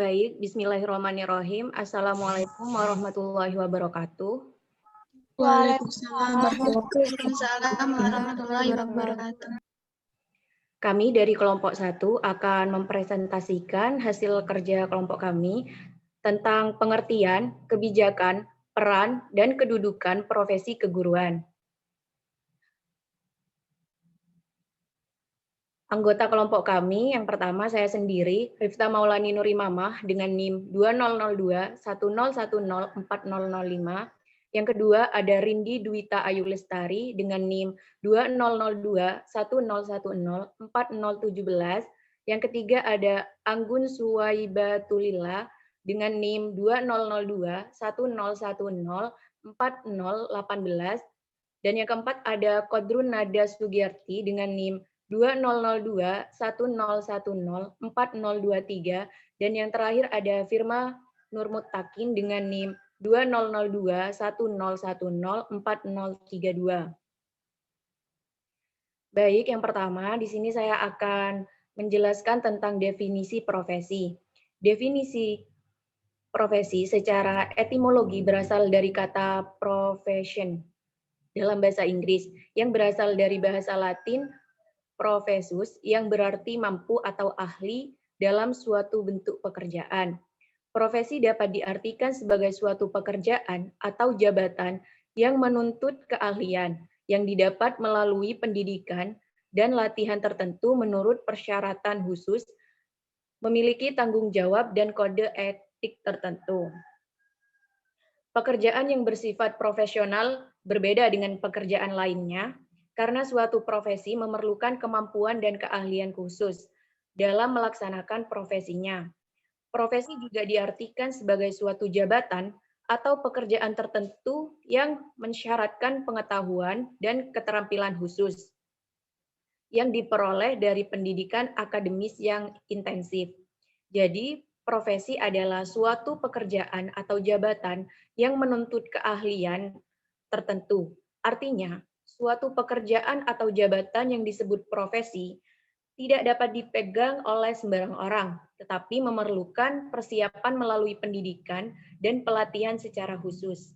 Baik, bismillahirrahmanirrahim. Assalamualaikum warahmatullahi wabarakatuh. Waalaikumsalam Waalaikumsalam warahmatullahi wabarakatuh. Kami dari kelompok 1 akan mempresentasikan hasil kerja kelompok kami tentang pengertian, kebijakan, peran, dan kedudukan profesi keguruan. Anggota kelompok kami yang pertama saya sendiri, Rifta Maulani Nurimamah dengan NIM 200210104005. Yang kedua ada Rindi Dwita Ayu Lestari dengan NIM 200210104017. Yang ketiga ada Anggun Suwaibatulila dengan NIM 200210104018. Dan yang keempat ada Kodrun Nada Sugiyarti dengan NIM 200210104023, dan yang terakhir ada Firma Nurmutakin dengan NIM 200210104032. Baik, yang pertama di sini saya akan menjelaskan tentang definisi profesi. Definisi profesi secara etimologi berasal dari kata profession dalam bahasa Inggris yang berasal dari bahasa Latin professus yang berarti mampu atau ahli dalam suatu bentuk pekerjaan. Profesi dapat diartikan sebagai suatu pekerjaan atau jabatan yang menuntut keahlian yang didapat melalui pendidikan dan latihan tertentu menurut persyaratan khusus, memiliki tanggung jawab dan kode etik tertentu. Pekerjaan yang bersifat profesional berbeda dengan pekerjaan lainnya, karena suatu profesi memerlukan kemampuan dan keahlian khusus dalam melaksanakan profesinya. Profesi juga diartikan sebagai suatu jabatan atau pekerjaan tertentu yang mensyaratkan pengetahuan dan keterampilan khusus yang diperoleh dari pendidikan akademis yang intensif. Jadi, profesi adalah suatu pekerjaan atau jabatan yang menuntut keahlian tertentu. Artinya, suatu pekerjaan atau jabatan yang disebut profesi tidak dapat dipegang oleh sembarang orang, tetapi memerlukan persiapan melalui pendidikan dan pelatihan secara khusus.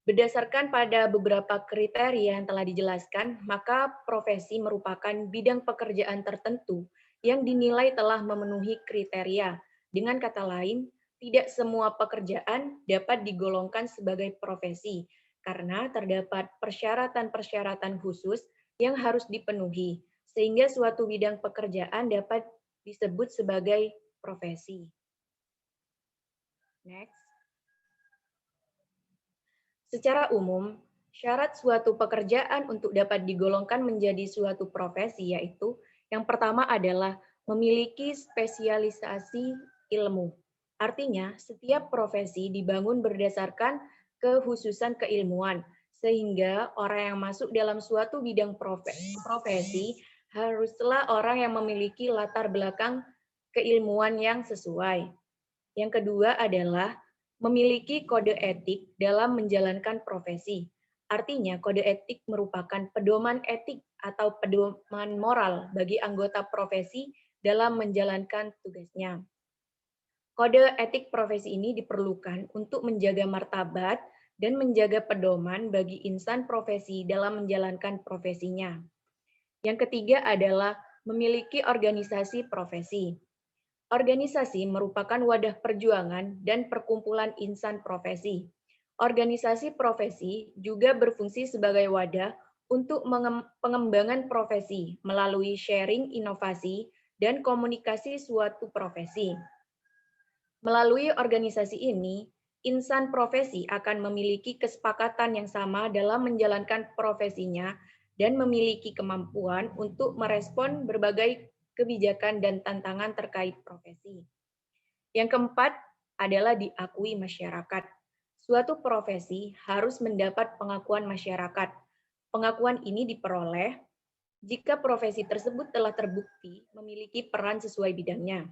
Berdasarkan pada beberapa kriteria yang telah dijelaskan, maka profesi merupakan bidang pekerjaan tertentu yang dinilai telah memenuhi kriteria. Dengan kata lain, tidak semua pekerjaan dapat digolongkan sebagai profesi, karena terdapat persyaratan-persyaratan khusus yang harus dipenuhi, sehingga suatu bidang pekerjaan dapat disebut sebagai profesi. Next. Secara umum, syarat suatu pekerjaan untuk dapat digolongkan menjadi suatu profesi yaitu yang pertama adalah memiliki spesialisasi ilmu. Artinya, setiap profesi dibangun berdasarkan kekhususan keilmuan, sehingga orang yang masuk dalam suatu bidang profesi haruslah orang yang memiliki latar belakang keilmuan yang sesuai. Yang kedua adalah memiliki kode etik dalam menjalankan profesi. Artinya, kode etik merupakan pedoman etik atau pedoman moral bagi anggota profesi dalam menjalankan tugasnya. Kode etik profesi ini diperlukan untuk menjaga martabat dan menjaga pedoman bagi insan profesi dalam menjalankan profesinya. Yang ketiga adalah memiliki organisasi profesi. Organisasi merupakan wadah perjuangan dan perkumpulan insan profesi. Organisasi profesi juga berfungsi sebagai wadah untuk pengembangan profesi melalui sharing inovasi dan komunikasi suatu profesi. Melalui organisasi ini, insan profesi akan memiliki kesepakatan yang sama dalam menjalankan profesinya dan memiliki kemampuan untuk merespon berbagai kebijakan dan tantangan terkait profesi. Yang keempat adalah diakui masyarakat. Suatu profesi harus mendapat pengakuan masyarakat. Pengakuan ini diperoleh jika profesi tersebut telah terbukti memiliki peran sesuai bidangnya.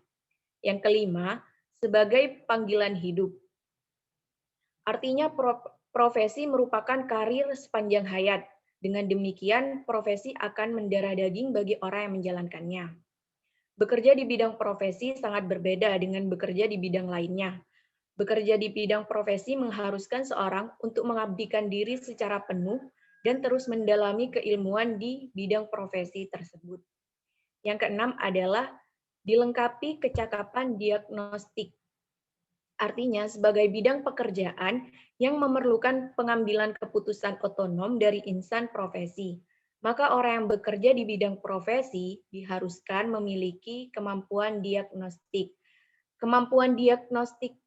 Yang kelima, sebagai panggilan hidup. Artinya profesi merupakan karir sepanjang hayat. Dengan demikian, profesi akan mendarah daging bagi orang yang menjalankannya. Bekerja di bidang profesi sangat berbeda dengan bekerja di bidang lainnya. Bekerja di bidang profesi mengharuskan seorang untuk mengabdikan diri secara penuh dan terus mendalami keilmuan di bidang profesi tersebut. Yang keenam adalah dilengkapi kecakapan diagnostik. Artinya, sebagai bidang pekerjaan yang memerlukan pengambilan keputusan otonom dari insan profesi, maka orang yang bekerja di bidang profesi diharuskan memiliki kemampuan diagnostik. Kemampuan diagnostik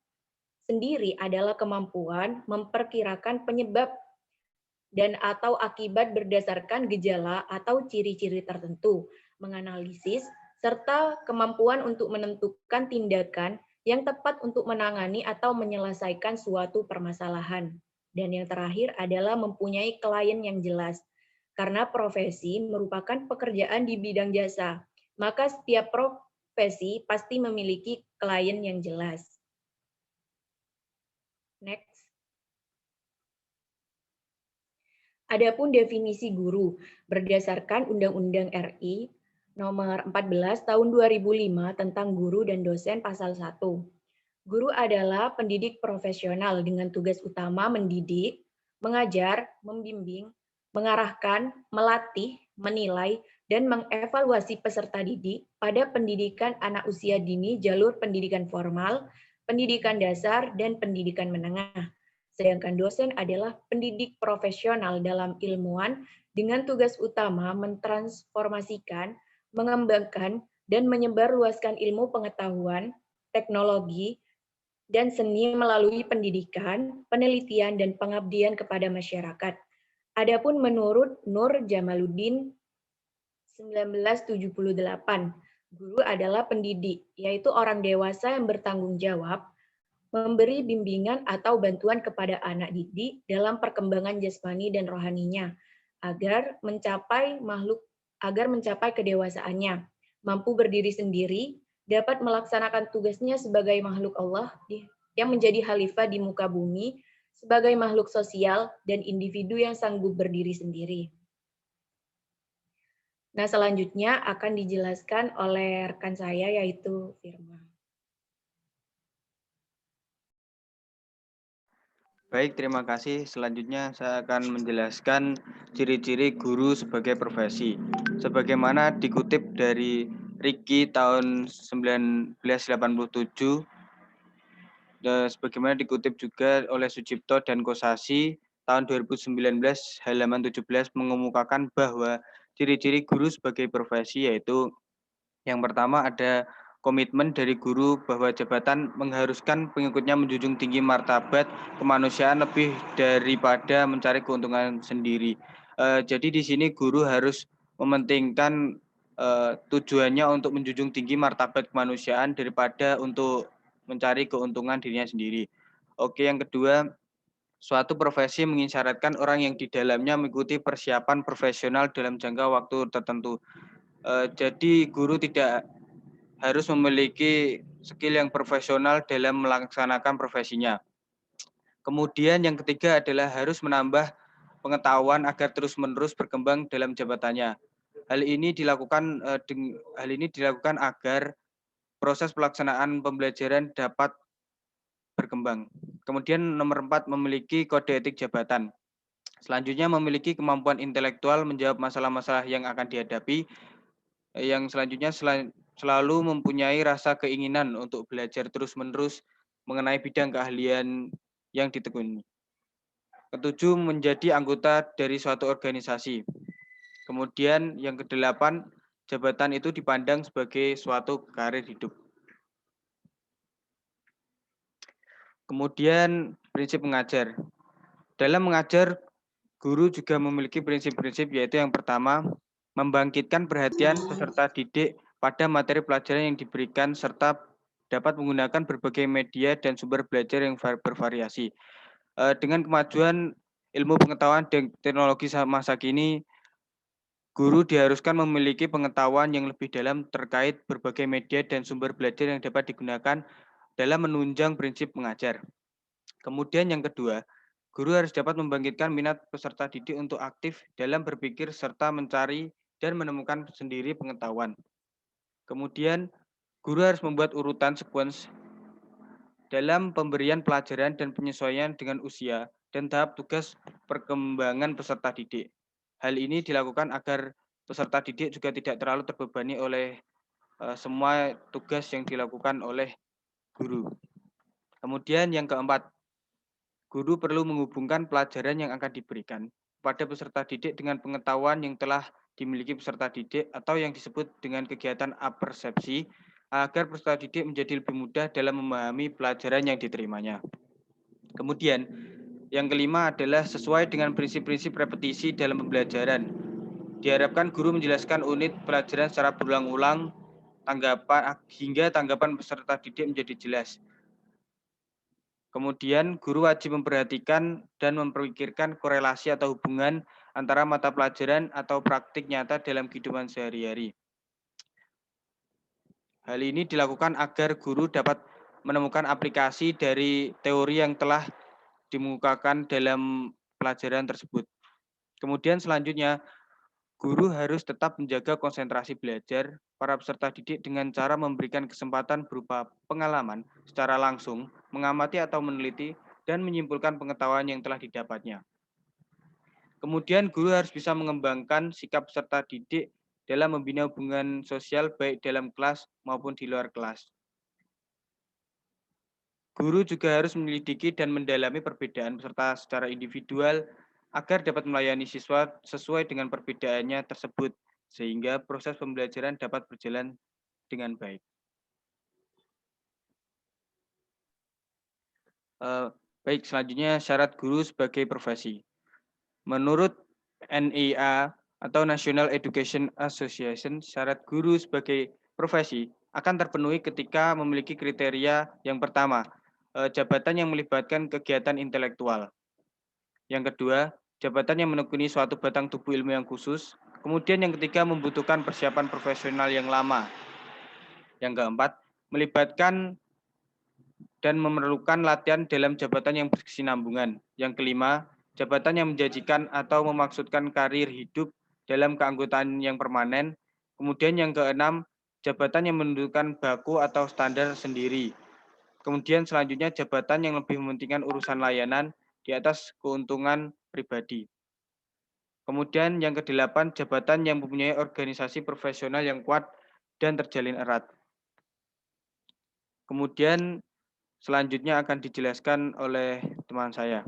sendiri adalah kemampuan memperkirakan penyebab dan atau akibat berdasarkan gejala atau ciri-ciri tertentu, menganalisis, serta kemampuan untuk menentukan tindakan yang tepat untuk menangani atau menyelesaikan suatu permasalahan. Dan yang terakhir adalah mempunyai klien yang jelas. Karena profesi merupakan pekerjaan di bidang jasa, maka setiap profesi pasti memiliki klien yang jelas. Next. Adapun definisi guru berdasarkan Undang-Undang RI Nomor 14 Tahun 2005 tentang guru dan dosen pasal 1. Guru adalah pendidik profesional dengan tugas utama mendidik, mengajar, membimbing, mengarahkan, melatih, menilai, dan mengevaluasi peserta didik pada pendidikan anak usia dini jalur pendidikan formal, pendidikan dasar, dan pendidikan menengah. Sedangkan dosen adalah pendidik profesional dalam ilmuwan dengan tugas utama mentransformasikan, mengembangkan, dan menyebarluaskan ilmu pengetahuan, teknologi, dan seni melalui pendidikan, penelitian, dan pengabdian kepada masyarakat. Adapun menurut Nur Jamaluddin 1978, guru adalah pendidik, yaitu orang dewasa yang bertanggung jawab memberi bimbingan atau bantuan kepada anak didik dalam perkembangan jasmani dan rohaninya agar mencapai kedewasaannya, mampu berdiri sendiri, dapat melaksanakan tugasnya sebagai makhluk Allah yang menjadi khalifah di muka bumi, sebagai makhluk sosial dan individu yang sanggup berdiri sendiri. Nah, selanjutnya akan dijelaskan oleh rekan saya yaitu Firma. Baik, terima kasih. Selanjutnya saya akan menjelaskan ciri-ciri guru sebagai profesi. Sebagaimana dikutip dari Riki tahun 1987, sebagaimana dikutip juga oleh Sucipto dan Kosasi tahun 2019 halaman 17 mengemukakan bahwa ciri-ciri guru sebagai profesi yaitu yang pertama ada komitmen dari guru bahwa jabatan mengharuskan pengikutnya menjunjung tinggi martabat kemanusiaan lebih daripada mencari keuntungan sendiri. Jadi di sini guru harus mementingkan tujuannya untuk menjunjung tinggi martabat kemanusiaan daripada untuk mencari keuntungan dirinya sendiri. Oke, yang kedua, suatu profesi mengisyaratkan orang yang di dalamnya mengikuti persiapan profesional dalam jangka waktu tertentu. Jadi guru tidak harus memiliki skill yang profesional dalam melaksanakan profesinya. Kemudian yang ketiga adalah harus menambah pengetahuan agar terus-menerus berkembang dalam jabatannya. Hal ini dilakukan agar proses pelaksanaan pembelajaran dapat berkembang. Kemudian nomor 4, memiliki kode etik jabatan. Selanjutnya memiliki kemampuan intelektual menjawab masalah-masalah yang akan dihadapi. Yang selanjutnya selalu mempunyai rasa keinginan untuk belajar terus-menerus mengenai bidang keahlian yang ditekuni. Ketujuh, menjadi anggota dari suatu organisasi. Kemudian yang kedelapan, jabatan itu dipandang sebagai suatu karir hidup. Kemudian prinsip mengajar. Dalam mengajar, guru juga memiliki prinsip-prinsip, yaitu yang pertama, membangkitkan perhatian peserta didik pada materi pelajaran yang diberikan serta dapat menggunakan berbagai media dan sumber belajar yang bervariasi. Dengan kemajuan ilmu pengetahuan dan teknologi masa kini, guru diharuskan memiliki pengetahuan yang lebih dalam terkait berbagai media dan sumber belajar yang dapat digunakan dalam menunjang prinsip mengajar. Kemudian yang kedua, guru harus dapat membangkitkan minat peserta didik untuk aktif dalam berpikir serta mencari dan menemukan sendiri pengetahuan. Kemudian guru harus membuat urutan sequence dalam pemberian pelajaran dan penyesuaian dengan usia dan tahap tugas perkembangan peserta didik. Hal ini dilakukan agar peserta didik juga tidak terlalu terbebani oleh semua tugas yang dilakukan oleh guru. Kemudian yang keempat, guru perlu menghubungkan pelajaran yang akan diberikan pada peserta didik dengan pengetahuan yang telah dimiliki peserta didik atau yang disebut dengan kegiatan apersepsi agar peserta didik menjadi lebih mudah dalam memahami pelajaran yang diterimanya. Kemudian, yang kelima adalah sesuai dengan prinsip-prinsip repetisi dalam pembelajaran. Diharapkan guru menjelaskan unit pelajaran secara berulang-ulang hingga tanggapan peserta didik menjadi jelas. Kemudian, guru wajib memperhatikan dan memperpikirkan korelasi atau hubungan antara mata pelajaran atau praktik nyata dalam kehidupan sehari-hari. Hal ini dilakukan agar guru dapat menemukan aplikasi dari teori yang telah dimukakan dalam pelajaran tersebut. Kemudian selanjutnya, guru harus tetap menjaga konsentrasi belajar para peserta didik dengan cara memberikan kesempatan berupa pengalaman secara langsung, mengamati atau meneliti, dan menyimpulkan pengetahuan yang telah didapatnya. Kemudian guru harus bisa mengembangkan sikap peserta didik dalam membina hubungan sosial baik dalam kelas maupun di luar kelas. Guru juga harus menyelidiki dan mendalami perbedaan peserta secara individual agar dapat melayani siswa sesuai dengan perbedaannya tersebut, sehingga proses pembelajaran dapat berjalan dengan baik. Baik, selanjutnya syarat guru sebagai profesi. Menurut NEA atau National Education Association, syarat guru sebagai profesi akan terpenuhi ketika memiliki kriteria yang pertama, jabatan yang melibatkan kegiatan intelektual. Yang kedua, jabatan yang menekuni suatu batang tubuh ilmu yang khusus. Kemudian yang ketiga, membutuhkan persiapan profesional yang lama. Yang keempat, melibatkan dan memerlukan latihan dalam jabatan yang berkesinambungan. Yang kelima, jabatan yang menjanjikan atau memaksudkan karir hidup dalam keanggotaan yang permanen. Kemudian yang keenam, jabatan yang menentukan baku atau standar sendiri. Kemudian selanjutnya jabatan yang lebih mementingkan urusan layanan di atas keuntungan pribadi. Kemudian yang kedelapan, jabatan yang mempunyai organisasi profesional yang kuat dan terjalin erat. Kemudian selanjutnya akan dijelaskan oleh teman saya.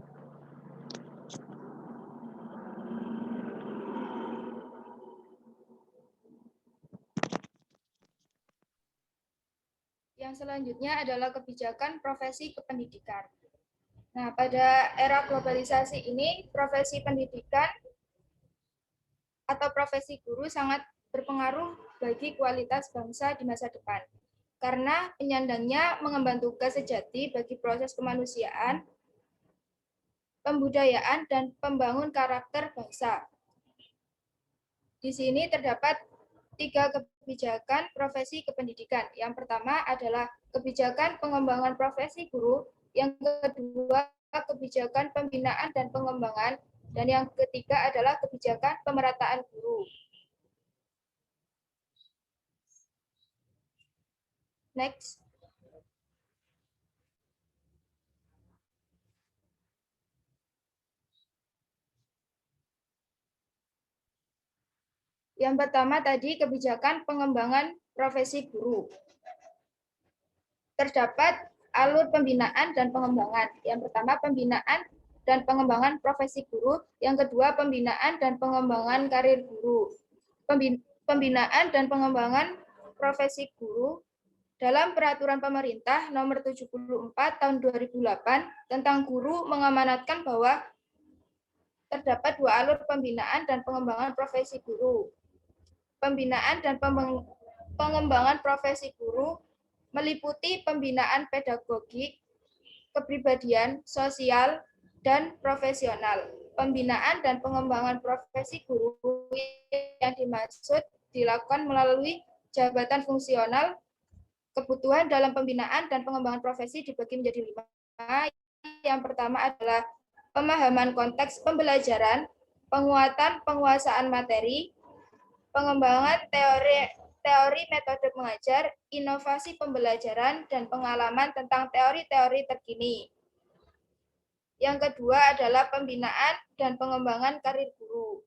Yang selanjutnya adalah kebijakan profesi kependidikan. Nah, pada era globalisasi ini, profesi pendidikan atau profesi guru sangat berpengaruh bagi kualitas bangsa di masa depan. Karena penyandangnya mengemban tugas sejati bagi proses kemanusiaan, pembudayaan, dan pembangun karakter bangsa. Di sini terdapat 3 kebijakan profesi kependidikan. Yang pertama adalah kebijakan pengembangan profesi guru, yang kedua kebijakan pembinaan dan pengembangan, dan yang ketiga adalah kebijakan pemerataan guru. Next. Yang pertama tadi kebijakan pengembangan profesi guru. Terdapat alur pembinaan dan pengembangan. Yang pertama pembinaan dan pengembangan profesi guru, yang kedua pembinaan dan pengembangan karir guru. Pembinaan dan pengembangan profesi guru dalam peraturan pemerintah nomor 74 tahun 2008 tentang guru mengamanatkan bahwa terdapat 2 alur pembinaan dan pengembangan profesi guru. Pembinaan dan pengembangan profesi guru meliputi pembinaan pedagogik, kepribadian, sosial, dan profesional. Pembinaan dan pengembangan profesi guru yang dimaksud dilakukan melalui jabatan fungsional. Kebutuhan dalam pembinaan dan pengembangan profesi dibagi menjadi 5. Yang pertama adalah pemahaman konteks pembelajaran, penguatan penguasaan materi, pengembangan teori metode mengajar, inovasi pembelajaran, dan pengalaman tentang teori-teori terkini. Yang kedua adalah pembinaan dan pengembangan karir guru.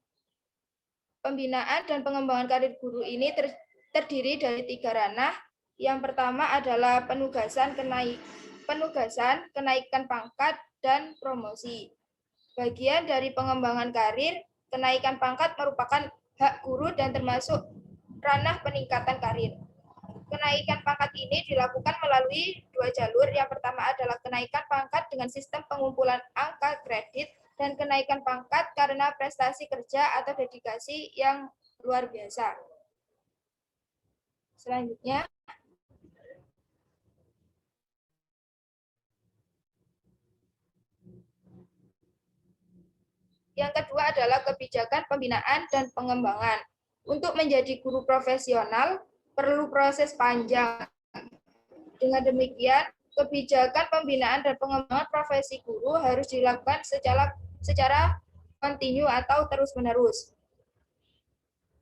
Pembinaan dan pengembangan karir guru ini terdiri dari 3 ranah. Yang pertama adalah penugasan, kenaikan pangkat, dan promosi. Bagian dari pengembangan karir, kenaikan pangkat merupakan hak guru dan termasuk ranah peningkatan karir. Kenaikan pangkat ini dilakukan melalui 2 jalur. Yang pertama adalah kenaikan pangkat dengan sistem pengumpulan angka kredit dan kenaikan pangkat karena prestasi kerja atau dedikasi yang luar biasa. Selanjutnya, yang kedua adalah kebijakan pembinaan dan pengembangan. Untuk menjadi guru profesional, perlu proses panjang. Dengan demikian, kebijakan pembinaan dan pengembangan profesi guru harus dilakukan secara kontinu atau terus-menerus.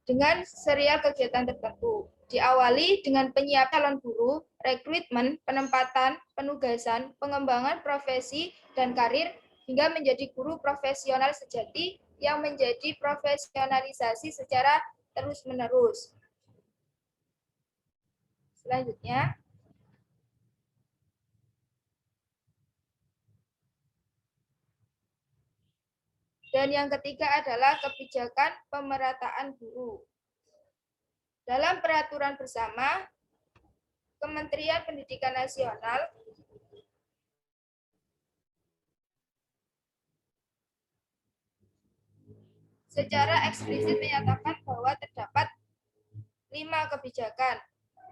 Dengan serial kegiatan tertentu. Diawali dengan penyiapan calon guru, rekrutmen, penempatan, penugasan, pengembangan profesi dan karir, hingga menjadi guru profesional sejati yang menjadi profesionalisasi secara terus-menerus. Selanjutnya, dan yang ketiga adalah kebijakan pemerataan guru. Dalam peraturan bersama, Kementerian Pendidikan Nasional secara eksplisit menyatakan bahwa terdapat 5 kebijakan.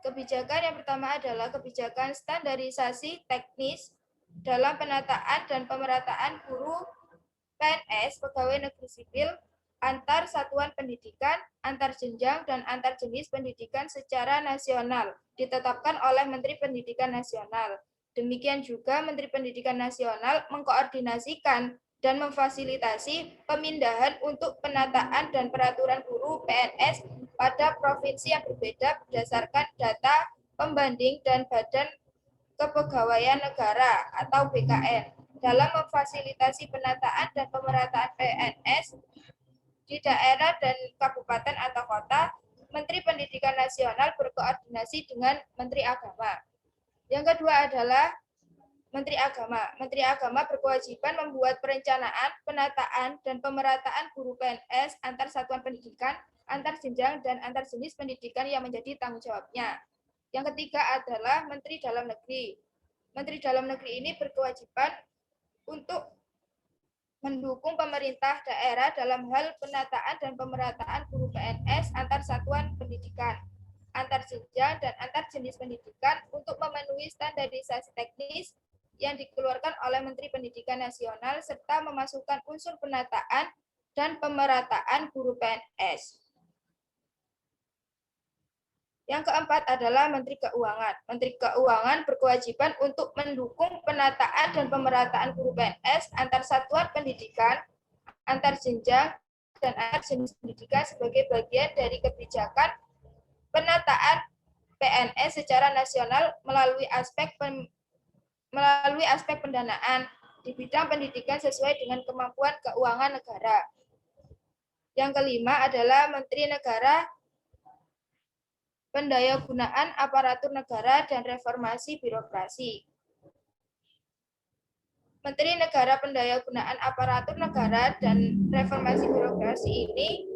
Kebijakan yang pertama adalah kebijakan standarisasi teknis dalam penataan dan pemerataan guru PNS, pegawai negeri sipil, antar satuan pendidikan, antar jenjang, dan antar jenis pendidikan secara nasional, ditetapkan oleh Menteri Pendidikan Nasional. Demikian juga Menteri Pendidikan Nasional mengkoordinasikan dan memfasilitasi pemindahan untuk penataan dan peraturan guru PNS pada provinsi yang berbeda berdasarkan data pembanding dan Badan Kepegawaian Negara atau BKN. Dalam memfasilitasi penataan dan pemerataan PNS di daerah dan kabupaten atau kota, Menteri Pendidikan Nasional berkoordinasi dengan Menteri Agama. Yang kedua adalah Menteri Agama. Menteri Agama berkewajiban membuat perencanaan, penataan, dan pemerataan guru PNS antar satuan pendidikan, antar jenjang, dan antar jenis pendidikan yang menjadi tanggung jawabnya. Yang ketiga adalah Menteri Dalam Negeri. Menteri Dalam Negeri ini berkewajiban untuk mendukung pemerintah daerah dalam hal penataan dan pemerataan guru PNS antar satuan pendidikan, antar jenjang, dan antar jenis pendidikan untuk memenuhi standarisasi teknis yang dikeluarkan oleh Menteri Pendidikan Nasional serta memasukkan unsur penataan dan pemerataan guru PNS. Yang keempat adalah Menteri Keuangan. Menteri Keuangan berkewajiban untuk mendukung penataan dan pemerataan guru PNS antar satuan pendidikan, antar jenjang, dan antar jenis pendidikan sebagai bagian dari kebijakan penataan PNS secara nasional melalui aspek pendanaan di bidang pendidikan sesuai dengan kemampuan keuangan negara. Yang kelima adalah Menteri Negara Pendayagunaan Aparatur Negara dan Reformasi Birokrasi. Menteri Negara Pendayagunaan Aparatur Negara dan Reformasi Birokrasi ini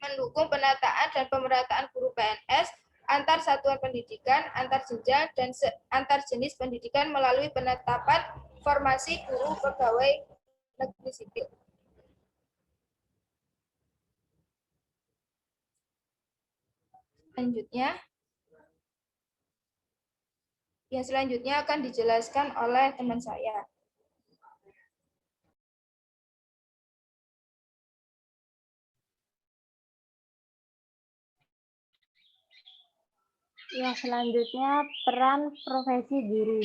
mendukung penataan dan pemerataan guru PNS antar satuan pendidikan, antar jenjang, dan antar jenis pendidikan melalui penetapan formasi guru pegawai negeri sipil. Selanjutnya akan dijelaskan oleh teman saya. Ya, selanjutnya peran profesi guru.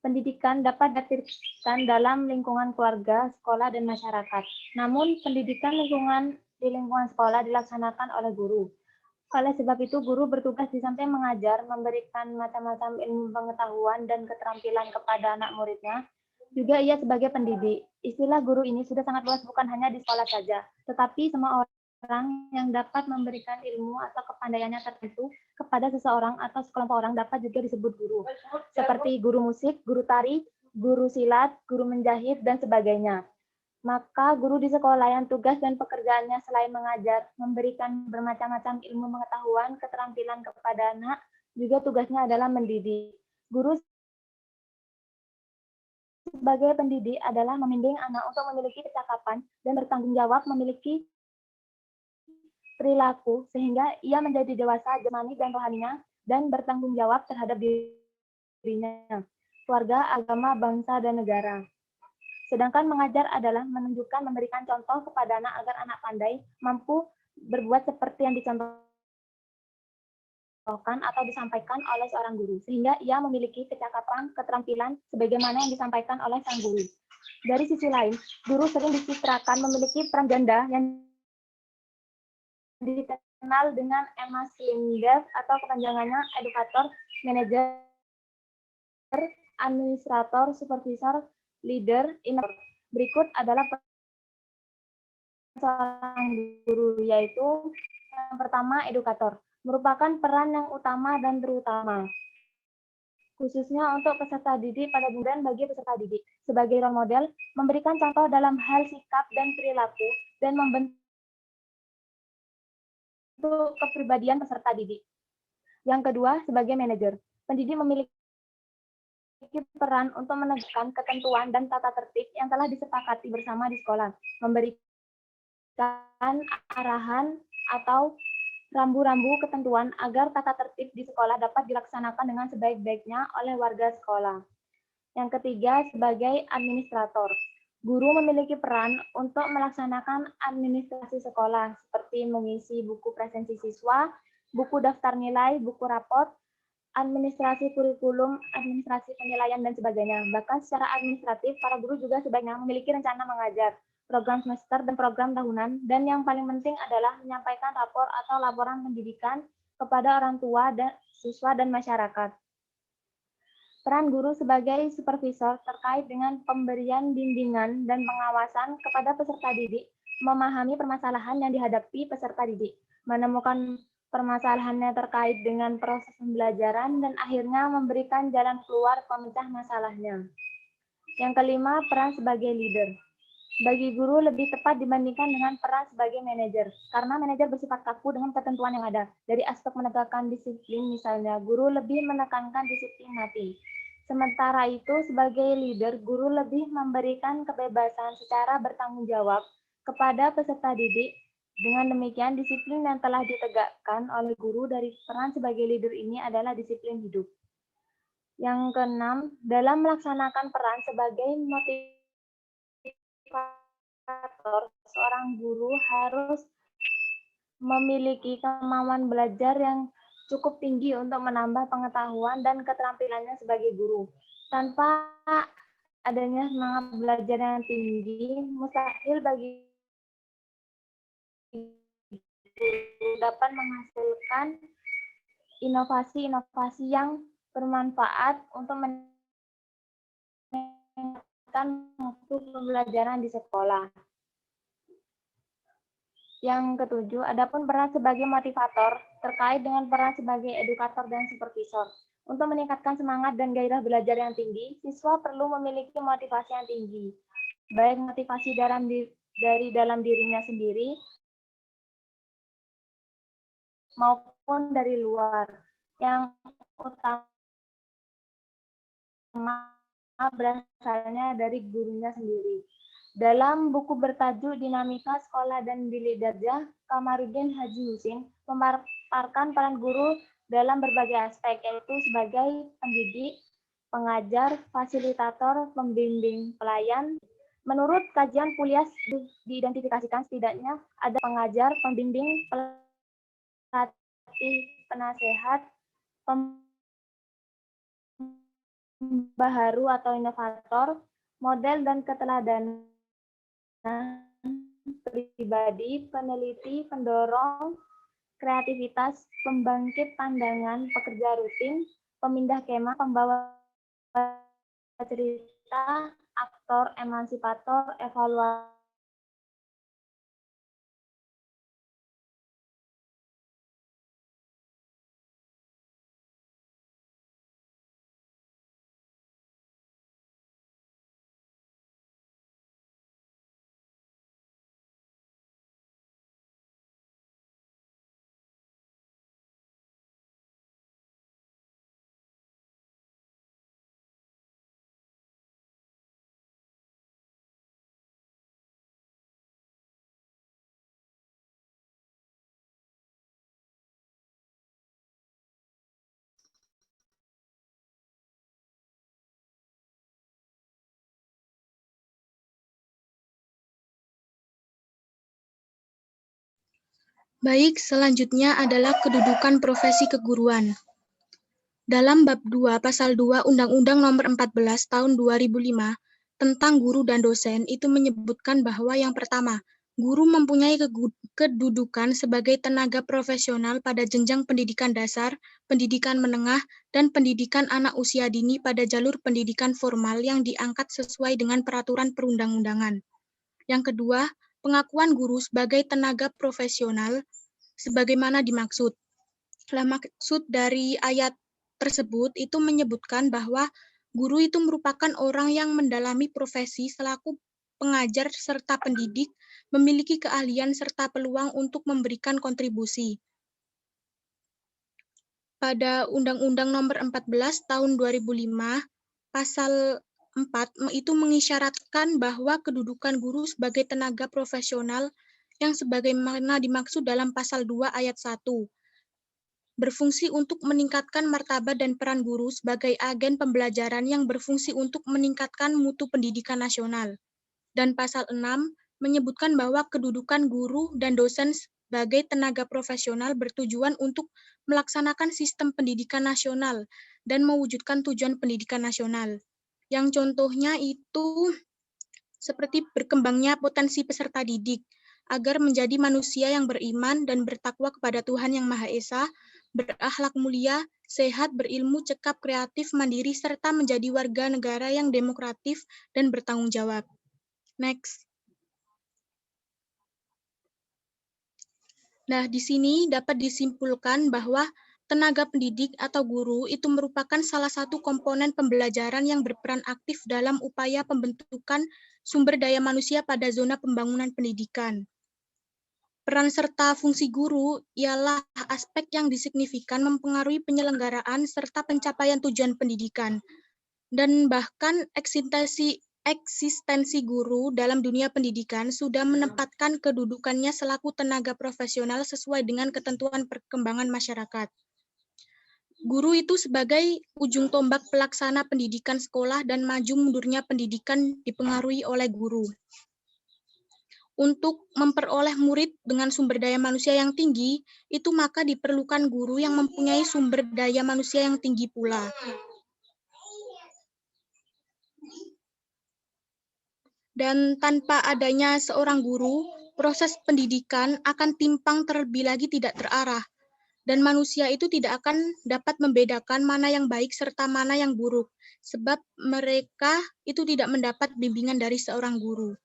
Pendidikan dapat diartikan dalam lingkungan keluarga, sekolah, dan masyarakat. Namun, pendidikan di lingkungan sekolah dilaksanakan oleh guru. Oleh sebab itu, guru bertugas di samping mengajar, memberikan macam-macam ilmu pengetahuan dan keterampilan kepada anak muridnya, juga ia sebagai pendidik. Istilah guru ini sudah sangat luas bukan hanya di sekolah saja, tetapi semua orang yang dapat memberikan ilmu atau kepandaiannya tertentu kepada seseorang atau sekelompok orang dapat juga disebut guru. Seperti guru musik, guru tari, guru silat, guru menjahit, dan sebagainya. Maka guru di sekolah yang tugas dan pekerjaannya selain mengajar, memberikan bermacam-macam ilmu pengetahuan, keterampilan kepada anak, juga tugasnya adalah mendidik. Guru sebagai pendidik adalah membimbing anak untuk memiliki kecakapan dan bertanggung jawab memiliki perilaku sehingga ia menjadi dewasa jasmani dan rohaninya dan bertanggung jawab terhadap dirinya, keluarga, agama, bangsa, dan negara. Sedangkan mengajar adalah menunjukkan, memberikan contoh kepada anak agar anak pandai, mampu berbuat seperti yang dicontohkan atau disampaikan oleh seorang guru, sehingga ia memiliki kecakapan, keterampilan, sebagaimana yang disampaikan oleh sang guru. Dari sisi lain, guru sering dicitrakan memiliki peran ganda yang dikenal dengan Emma Slinger atau kepanjangannya edukator, manajer, administrator, supervisor, leader, inner. Berikut adalah seorang guru, yaitu yang pertama edukator, merupakan peran yang utama dan terutama, khususnya untuk peserta didik pada kemudian bagi peserta didik, sebagai role model, memberikan contoh dalam hal sikap dan perilaku, dan membentuk kepribadian peserta didik. Yang kedua, sebagai manajer, pendidik memiliki peran untuk menegakkan ketentuan dan tata tertib yang telah disepakati bersama di sekolah, memberikan arahan atau rambu-rambu ketentuan agar tata tertib di sekolah dapat dilaksanakan dengan sebaik-baiknya oleh warga sekolah. Yang ketiga, sebagai administrator, guru memiliki peran untuk melaksanakan administrasi sekolah, seperti mengisi buku presensi siswa, buku daftar nilai, buku raport, administrasi kurikulum, administrasi penilaian, dan sebagainya. Bahkan secara administratif, para guru juga sebaiknya memiliki rencana mengajar, program semester, dan program tahunan, dan yang paling penting adalah menyampaikan rapor atau laporan pendidikan kepada orang tua, dan siswa, dan masyarakat. Peran guru sebagai supervisor terkait dengan pemberian bimbingan dan pengawasan kepada peserta didik, memahami permasalahan yang dihadapi peserta didik, menemukan permasalahannya terkait dengan proses pembelajaran, dan akhirnya memberikan jalan keluar pemecah masalahnya. Yang kelima, peran sebagai leader. Bagi guru lebih tepat dibandingkan dengan peran sebagai manajer, karena manajer bersifat kaku dengan ketentuan yang ada. Dari aspek menegakkan disiplin misalnya, guru lebih menekankan disiplin mati. Sementara itu, sebagai leader, guru lebih memberikan kebebasan secara bertanggung jawab kepada peserta didik. Dengan demikian, disiplin yang telah ditegakkan oleh guru dari peran sebagai leader ini adalah disiplin hidup. Yang keenam, dalam melaksanakan peran sebagai motivator, seorang guru harus memiliki kemampuan belajar yang cukup tinggi untuk menambah pengetahuan dan keterampilannya sebagai guru. Tanpa adanya semangat belajar yang tinggi, mustahil bagi dapat menghasilkan inovasi-inovasi yang bermanfaat untuk meningkatkan mutu pembelajaran di sekolah. Yang ketujuh, adapun peran sebagai motivator terkait dengan peran sebagai edukator dan supervisor. Untuk meningkatkan semangat dan gairah belajar yang tinggi, siswa perlu memiliki motivasi yang tinggi, baik motivasi dari dalam dirinya sendiri maupun dari luar, yang utama berasalnya dari gurunya sendiri. Dalam buku bertajuk Dinamika Sekolah dan Bilik Darjah, Kamarudin Haji Husin memaparkan peran guru dalam berbagai aspek, yaitu sebagai pendidik, pengajar, fasilitator, pembimbing, pelayan. Menurut kajian Pulias diidentifikasikan setidaknya ada pengajar, pembimbing, pelatih, penasehat, pembaharu atau inovator, model dan keteladanan pribadi, peneliti, pendorong, kreativitas, pembangkit pandangan, pekerja rutin, pemindah kemah, pembawa cerita, aktor, emansipator, evaluasi. Baik, selanjutnya adalah kedudukan profesi keguruan. Dalam bab 2 pasal 2 Undang-Undang Nomor 14 Tahun 2005 tentang guru dan dosen itu menyebutkan bahwa yang pertama, guru mempunyai kedudukan sebagai tenaga profesional pada jenjang pendidikan dasar, pendidikan menengah, dan pendidikan anak usia dini pada jalur pendidikan formal yang diangkat sesuai dengan peraturan perundang-undangan. Yang kedua, pengakuan guru sebagai tenaga profesional sebagaimana dimaksud. Maksud dari ayat tersebut itu menyebutkan bahwa guru itu merupakan orang yang mendalami profesi selaku pengajar serta pendidik, memiliki keahlian serta peluang untuk memberikan kontribusi. Pada Undang-Undang Nomor 14 Tahun 2005, Pasal 4 itu mengisyaratkan bahwa kedudukan guru sebagai tenaga profesional yang sebagaimana dimaksud dalam Pasal 2 Ayat 1 berfungsi untuk meningkatkan martabat dan peran guru sebagai agen pembelajaran yang berfungsi untuk meningkatkan mutu pendidikan nasional. Dan pasal 6 menyebutkan bahwa kedudukan guru dan dosen sebagai tenaga profesional bertujuan untuk melaksanakan sistem pendidikan nasional dan mewujudkan tujuan pendidikan nasional. Yang contohnya itu seperti berkembangnya potensi peserta didik, agar menjadi manusia yang beriman dan bertakwa kepada Tuhan Yang Maha Esa, berakhlak mulia, sehat, berilmu, cekap, kreatif, mandiri, serta menjadi warga negara yang demokratif dan bertanggung jawab. Next. Nah, di sini dapat disimpulkan bahwa tenaga pendidik atau guru itu merupakan salah satu komponen pembelajaran yang berperan aktif dalam upaya pembentukan sumber daya manusia pada zona pembangunan pendidikan. Peran serta fungsi guru ialah aspek yang signifikan mempengaruhi penyelenggaraan serta pencapaian tujuan pendidikan. Dan bahkan eksistensi guru dalam dunia pendidikan sudah menempatkan kedudukannya selaku tenaga profesional sesuai dengan ketentuan perkembangan masyarakat. Guru itu sebagai ujung tombak pelaksana pendidikan sekolah dan maju mundurnya pendidikan dipengaruhi oleh guru. Untuk memperoleh murid dengan sumber daya manusia yang tinggi, itu maka diperlukan guru yang mempunyai sumber daya manusia yang tinggi pula. Dan tanpa adanya seorang guru, proses pendidikan akan timpang terlebih lagi tidak terarah. Dan manusia itu tidak akan dapat membedakan mana yang baik serta mana yang buruk, sebab mereka itu tidak mendapat bimbingan dari seorang guru.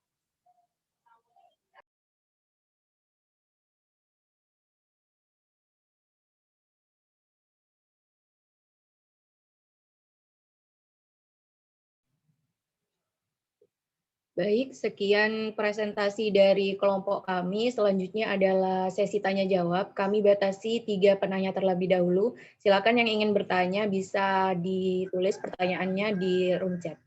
Baik, sekian presentasi dari kelompok kami. Selanjutnya adalah sesi tanya jawab. Kami batasi 3 penanya terlebih dahulu. Silakan yang ingin bertanya bisa ditulis pertanyaannya di room chat.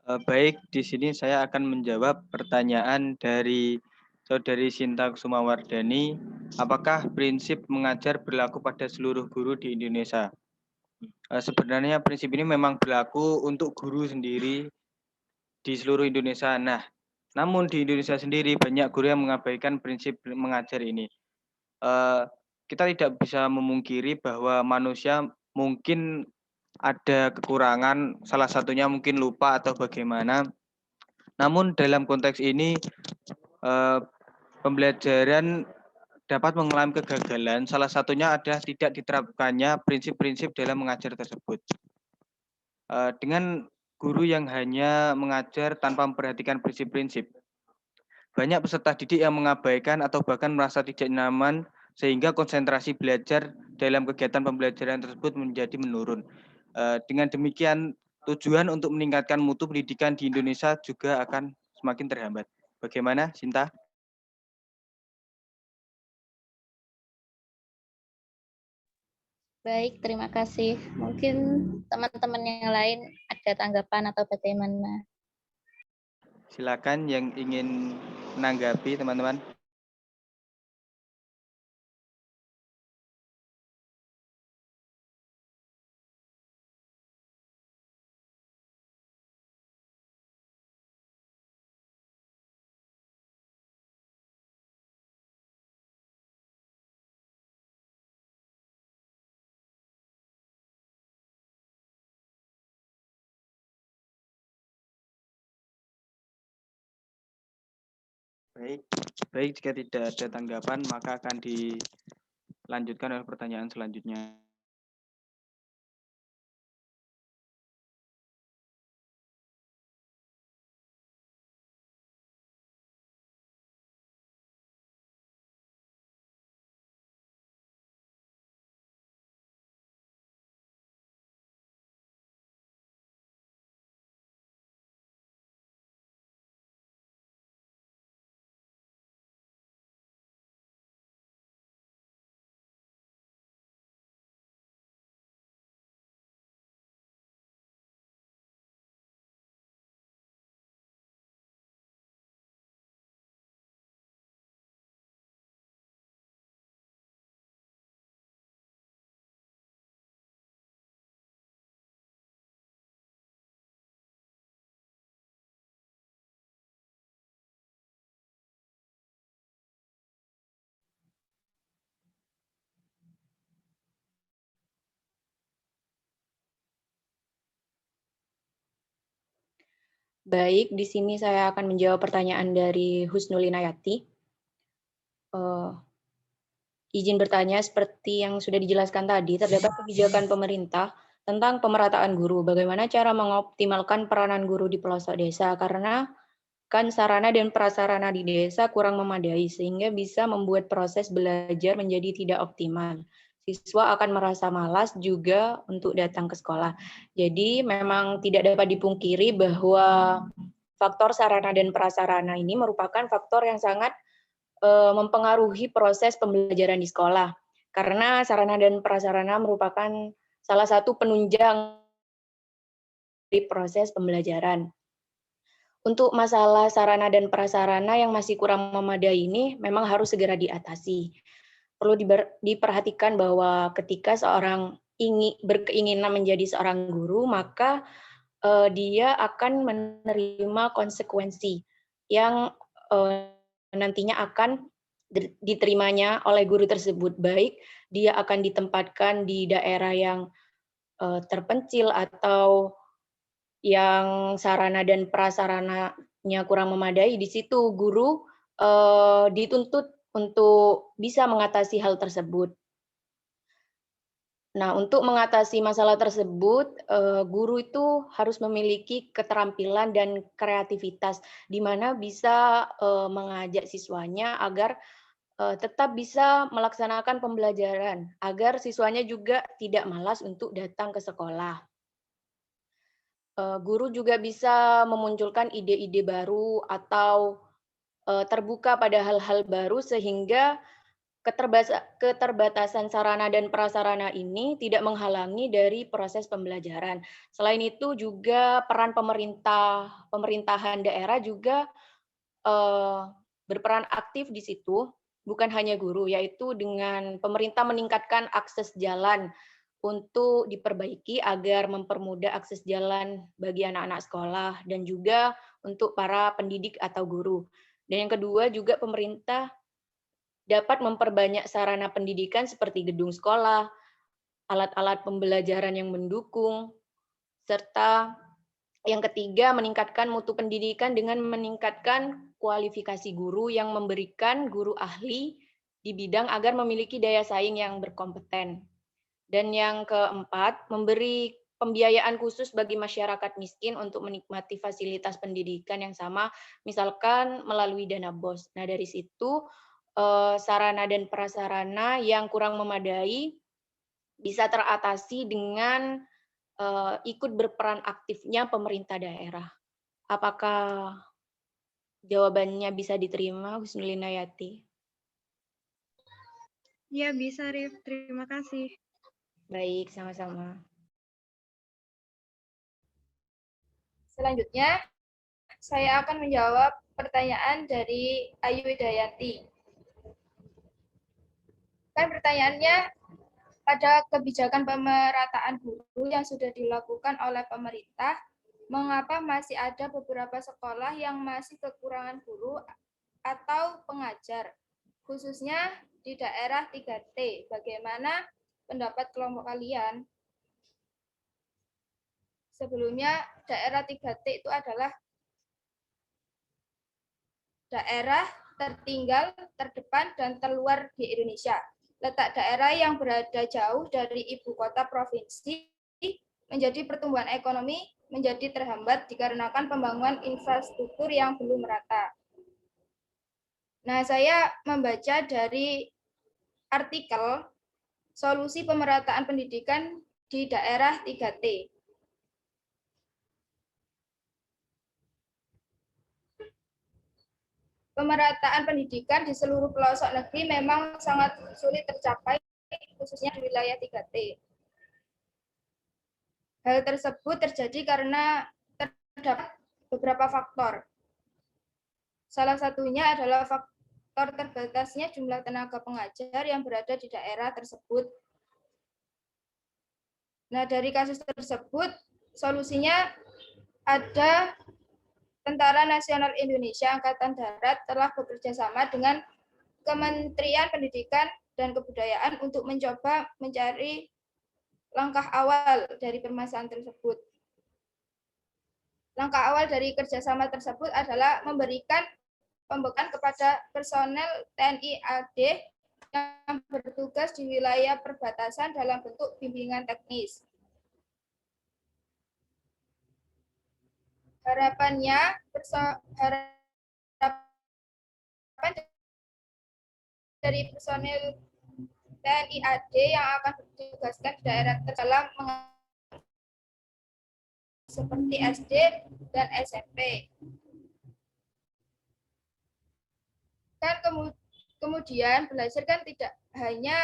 Baik, di sini saya akan menjawab pertanyaan dari Saudari Sinta Kusumawardani. Apakah prinsip mengajar berlaku pada seluruh guru di Indonesia? Sebenarnya prinsip ini memang berlaku untuk guru sendiri di seluruh Indonesia. Nah, namun di Indonesia sendiri banyak guru yang mengabaikan prinsip mengajar ini. Kita tidak bisa memungkiri bahwa manusia mungkin ada kekurangan, salah satunya mungkin lupa atau bagaimana. Namun dalam konteks ini pembelajaran dapat mengalami kegagalan. Salah satunya adalah tidak diterapkannya prinsip-prinsip dalam mengajar tersebut. Dengan guru yang hanya mengajar tanpa memperhatikan prinsip-prinsip, banyak peserta didik yang mengabaikan atau bahkan merasa tidak nyaman sehingga konsentrasi belajar dalam kegiatan pembelajaran tersebut menjadi menurun. Dengan demikian, tujuan untuk meningkatkan mutu pendidikan di Indonesia juga akan semakin terhambat. Bagaimana, Sinta? Baik, terima kasih. Mungkin teman-teman yang lain ada tanggapan atau bagaimana? Silakan yang ingin menanggapi, teman-teman. Baik, jika tidak ada tanggapan, maka akan dilanjutkan oleh pertanyaan selanjutnya. Baik, di sini saya akan menjawab pertanyaan dari Husnul Inayati. Izin bertanya, seperti yang sudah dijelaskan tadi, terdapat kebijakan pemerintah tentang pemerataan guru. Bagaimana cara mengoptimalkan peranan guru di pelosok desa? Karena kan sarana dan prasarana di desa kurang memadai, sehingga bisa membuat proses belajar menjadi tidak optimal. Siswa akan merasa malas juga untuk datang ke sekolah. Jadi memang tidak dapat dipungkiri bahwa faktor sarana dan prasarana ini merupakan faktor yang sangat mempengaruhi proses pembelajaran di sekolah. Karena sarana dan prasarana merupakan salah satu penunjang dari proses pembelajaran. Untuk masalah sarana dan prasarana yang masih kurang memadai ini memang harus segera diatasi. Perlu diperhatikan bahwa ketika seorang berkeinginan menjadi seorang guru, maka dia akan menerima konsekuensi yang nantinya akan diterimanya oleh guru tersebut. Baik dia akan ditempatkan di daerah yang terpencil atau yang sarana dan prasarananya kurang memadai, di situ guru dituntut untuk bisa mengatasi hal tersebut. Nah, untuk mengatasi masalah tersebut, guru itu harus memiliki keterampilan dan kreativitas, di mana bisa mengajak siswanya agar tetap bisa melaksanakan pembelajaran, agar siswanya juga tidak malas untuk datang ke sekolah. Guru juga bisa memunculkan ide-ide baru atau terbuka pada hal-hal baru sehingga Keterbatasan sarana dan prasarana ini tidak menghalangi dari proses pembelajaran. Selain itu juga peran pemerintahan daerah juga berperan aktif di situ, bukan hanya guru, yaitu dengan pemerintah meningkatkan akses jalan untuk diperbaiki agar mempermudah akses jalan bagi anak-anak sekolah dan juga untuk para pendidik atau guru. Dan yang kedua juga pemerintah dapat memperbanyak sarana pendidikan seperti gedung sekolah, alat-alat pembelajaran yang mendukung, serta yang ketiga meningkatkan mutu pendidikan dengan meningkatkan kualifikasi guru yang memberikan guru ahli di bidang agar memiliki daya saing yang berkompeten. Dan yang keempat, memberi pembiayaan khusus bagi masyarakat miskin untuk menikmati fasilitas pendidikan yang sama, misalkan melalui dana BOS. Nah, dari situ sarana dan prasarana yang kurang memadai bisa teratasi dengan ikut berperan aktifnya pemerintah daerah. Apakah jawabannya bisa diterima, Husnulinayati? Ya, bisa, Rif. Terima kasih. Baik, sama-sama. Selanjutnya, saya akan menjawab pertanyaan dari Ayu Widayanti. Kan pertanyaannya, pada kebijakan pemerataan guru yang sudah dilakukan oleh pemerintah, mengapa masih ada beberapa sekolah yang masih kekurangan guru atau pengajar, khususnya di daerah 3T? Bagaimana pendapat kelompok kalian? Sebelumnya, daerah 3T itu adalah daerah tertinggal, terdepan, dan terluar di Indonesia. Letak daerah yang berada jauh dari ibu kota provinsi menjadi pertumbuhan ekonomi menjadi terhambat dikarenakan pembangunan infrastruktur yang belum merata. Nah, saya membaca dari artikel solusi pemerataan pendidikan di daerah 3T. Pemerataan pendidikan di seluruh pelosok negeri memang sangat sulit tercapai, khususnya di wilayah 3T. Hal tersebut terjadi karena terdapat beberapa faktor. Salah satunya adalah faktor terbatasnya jumlah tenaga pengajar yang berada di daerah tersebut. Nah, dari kasus tersebut, solusinya ada Tentara Nasional Indonesia Angkatan Darat telah bekerja sama dengan Kementerian Pendidikan dan Kebudayaan untuk mencoba mencari langkah awal dari permasalahan tersebut. Langkah awal dari kerjasama tersebut adalah memberikan pembekalan kepada personel TNI AD yang bertugas di wilayah perbatasan dalam bentuk bimbingan teknis. Harapan dari personel TNI AD yang akan ditugaskan di daerah terdalam seperti SD dan SMP. Kan kemudian belajar kan tidak hanya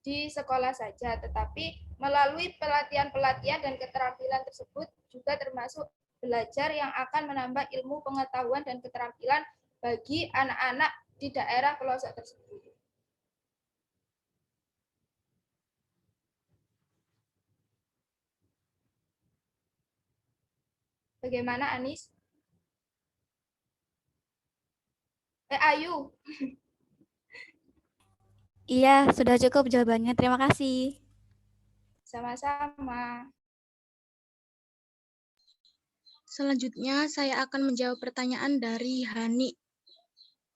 di sekolah saja, tetapi melalui pelatihan-pelatihan dan keterampilan tersebut juga termasuk belajar yang akan menambah ilmu pengetahuan dan keterampilan bagi anak-anak di daerah pelosok tersebut. Bagaimana, Anis? Ayu. Iya, sudah cukup jawabannya. Terima kasih. Sama-sama. Selanjutnya, saya akan menjawab pertanyaan dari Hani.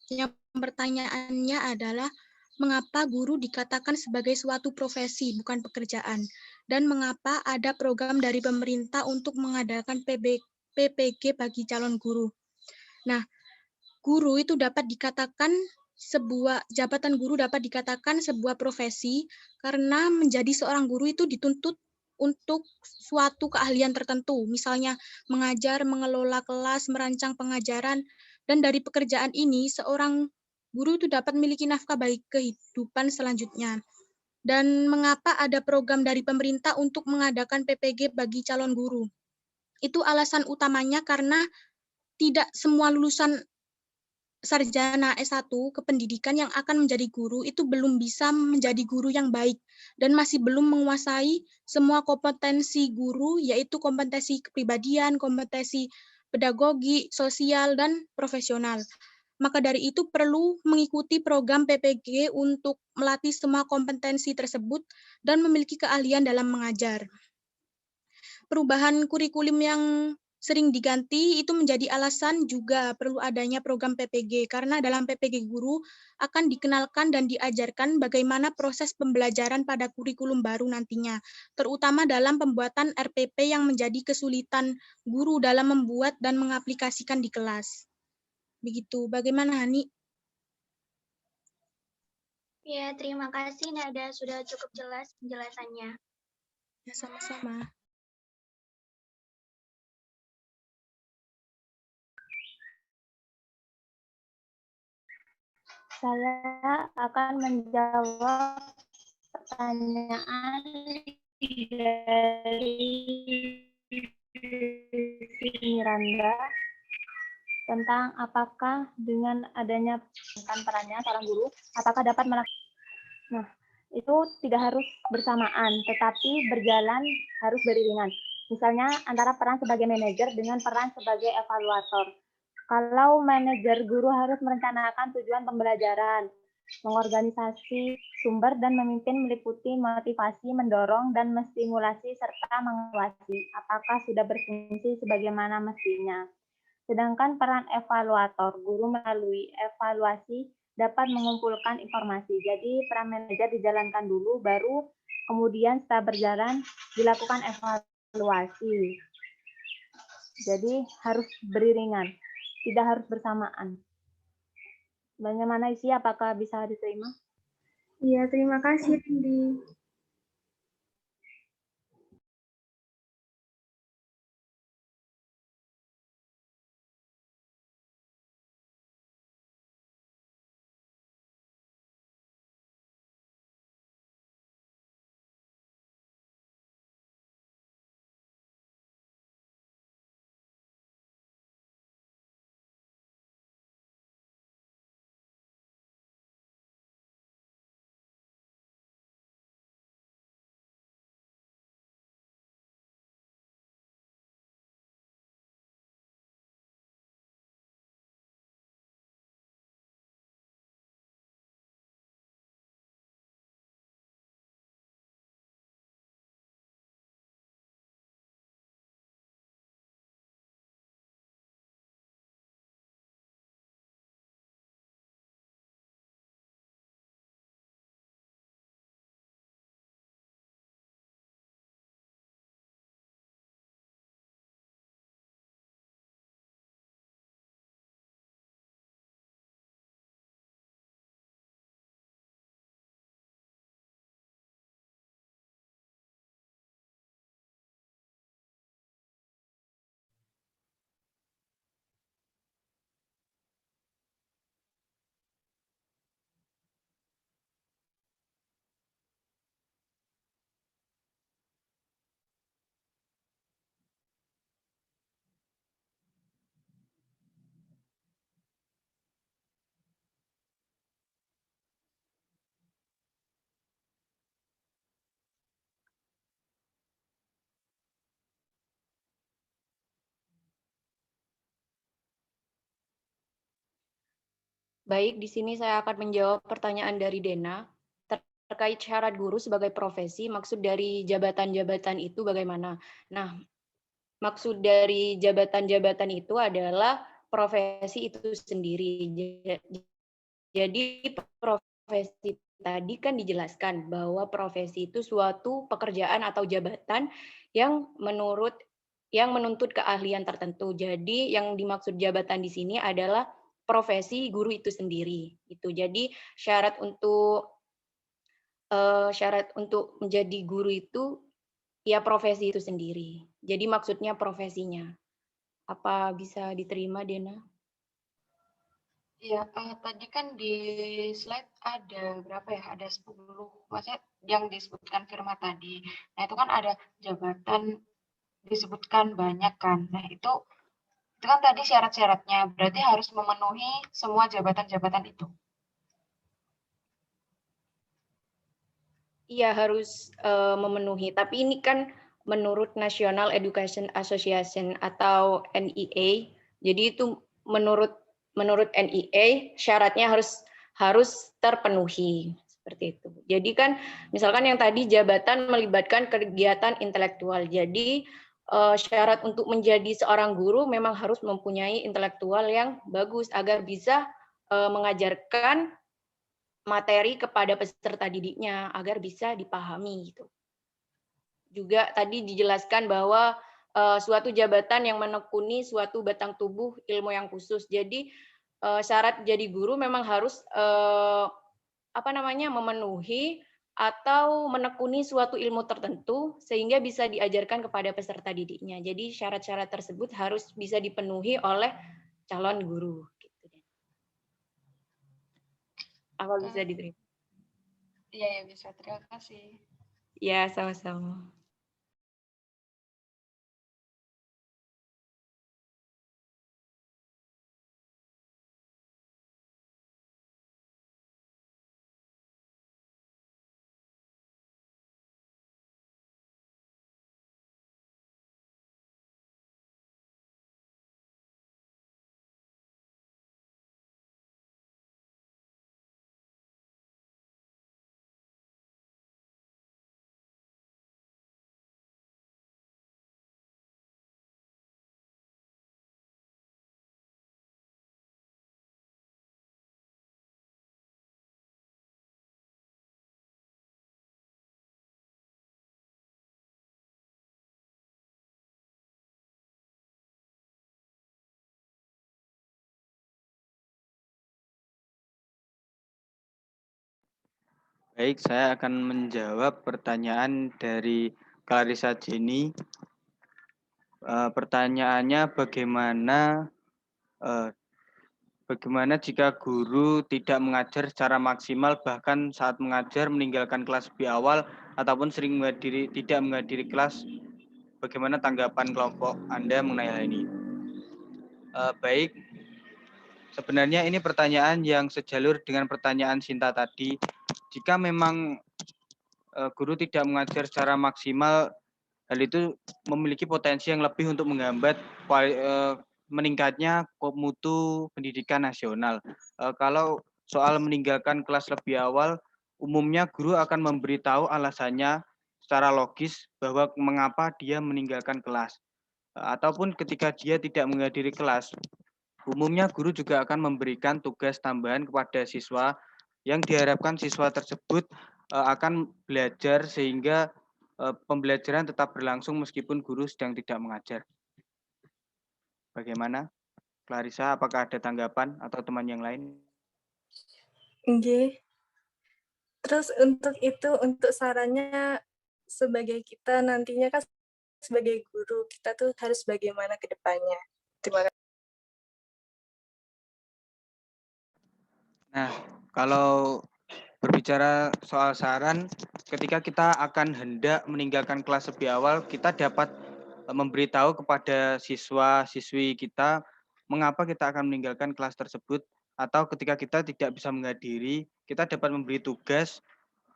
Yang pertanyaannya adalah, mengapa guru dikatakan sebagai suatu profesi, bukan pekerjaan? Dan mengapa ada program dari pemerintah untuk mengadakan PPG bagi calon guru? Nah, guru itu dapat dikatakan jabatan guru dapat dikatakan sebuah profesi karena menjadi seorang guru itu dituntut untuk suatu keahlian tertentu, misalnya mengajar, mengelola kelas, merancang pengajaran, dan dari pekerjaan ini seorang guru itu dapat memiliki nafkah bagi kehidupan selanjutnya. Dan mengapa ada program dari pemerintah untuk mengadakan PPG bagi calon guru? Itu alasan utamanya karena tidak semua lulusan sarjana S1 kependidikan yang akan menjadi guru itu belum bisa menjadi guru yang baik dan masih belum menguasai semua kompetensi guru, yaitu kompetensi kepribadian, kompetensi pedagogi, sosial, dan profesional. Maka dari itu perlu mengikuti program PPG untuk melatih semua kompetensi tersebut dan memiliki keahlian dalam mengajar. Perubahan kurikulum yang sering diganti itu menjadi alasan juga perlu adanya program PPG, karena dalam PPG guru akan dikenalkan dan diajarkan bagaimana proses pembelajaran pada kurikulum baru nantinya, terutama dalam pembuatan RPP yang menjadi kesulitan guru dalam membuat dan mengaplikasikan di kelas. Begitu, bagaimana Hani? Ya, terima kasih Nada, sudah cukup jelas penjelasannya. Ya, sama-sama. Saya akan menjawab pertanyaan dari Miranda tentang apakah dengan adanya perannya seorang guru, apakah dapat melakukan. Nah, itu tidak harus bersamaan, tetapi berjalan harus beriringan. Misalnya antara peran sebagai manajer dengan peran sebagai evaluator. Kalau manajer guru harus merencanakan tujuan pembelajaran, mengorganisasi sumber dan memimpin meliputi motivasi, mendorong dan menstimulasi serta mengawasi apakah sudah berfungsi sebagaimana mestinya. Sedangkan peran evaluator, guru melalui evaluasi dapat mengumpulkan informasi. Jadi peran manajer dijalankan dulu, baru kemudian setelah berjalan dilakukan evaluasi. Jadi harus beriringan, tidak harus bersamaan. Bagaimana isi? Apakah bisa diterima? Iya, terima kasih Rindi. Baik, di sini saya akan menjawab pertanyaan dari Dena terkait syarat guru sebagai profesi. Maksud dari jabatan-jabatan itu bagaimana? Nah, maksud dari jabatan-jabatan itu adalah profesi itu sendiri. Jadi profesi tadi kan dijelaskan bahwa profesi itu suatu pekerjaan atau jabatan yang menuntut keahlian tertentu. Jadi yang dimaksud jabatan di sini adalah profesi guru itu sendiri. Itu. Jadi syarat untuk menjadi guru itu ya profesi itu sendiri. Jadi maksudnya profesinya. Apa bisa diterima, Dena? Iya, tadi kan di slide ada berapa ya? Ada 10, maksudnya yang disebutkan Firma tadi. Nah, itu kan ada jabatan disebutkan banyak kan. Nah, itu kan tadi syarat-syaratnya. Berarti harus memenuhi semua jabatan-jabatan itu. Iya harus memenuhi. Tapi ini kan menurut National Education Association atau NEA. Jadi itu menurut NEA syaratnya harus terpenuhi seperti itu. Jadi kan misalkan yang tadi jabatan melibatkan kegiatan intelektual. Jadi syarat untuk menjadi seorang guru memang harus mempunyai intelektual yang bagus agar bisa mengajarkan materi kepada peserta didiknya agar bisa dipahami gitu. Juga tadi dijelaskan bahwa suatu jabatan yang menekuni suatu batang tubuh ilmu yang khusus. Jadi syarat jadi guru memang harus memenuhi atau menekuni suatu ilmu tertentu sehingga bisa diajarkan kepada peserta didiknya. Jadi syarat-syarat tersebut harus bisa dipenuhi oleh calon guru. Apa bisa diterima? Iya, ya bisa. Terima kasih. Ya, sama-sama. Baik, saya akan menjawab pertanyaan dari Clarissa Jenny. Pertanyaannya bagaimana jika guru tidak mengajar secara maksimal bahkan saat mengajar meninggalkan kelas lebih awal ataupun sering tidak menghadiri kelas. Bagaimana tanggapan kelompok Anda mengenai hal ini? Baik, sebenarnya ini pertanyaan yang sejalur dengan pertanyaan Sinta tadi. Jika memang guru tidak mengajar secara maksimal, hal itu memiliki potensi yang lebih untuk menghambat meningkatnya mutu pendidikan nasional. Kalau soal meninggalkan kelas lebih awal, umumnya guru akan memberitahu alasannya secara logis bahwa mengapa dia meninggalkan kelas. Ataupun ketika dia tidak menghadiri kelas, umumnya guru juga akan memberikan tugas tambahan kepada siswa yang diharapkan siswa tersebut akan belajar sehingga pembelajaran tetap berlangsung meskipun guru sedang tidak mengajar. Bagaimana, Clarissa? Apakah ada tanggapan atau teman yang lain? Oke. Terus untuk sarannya sebagai kita nantinya kan sebagai guru kita tuh harus bagaimana ke depannya. Terima kasih. Nah, kalau berbicara soal saran, ketika kita akan hendak meninggalkan kelas lebih awal, kita dapat memberitahu kepada siswa-siswi kita mengapa kita akan meninggalkan kelas tersebut, atau ketika kita tidak bisa menghadiri, kita dapat memberi tugas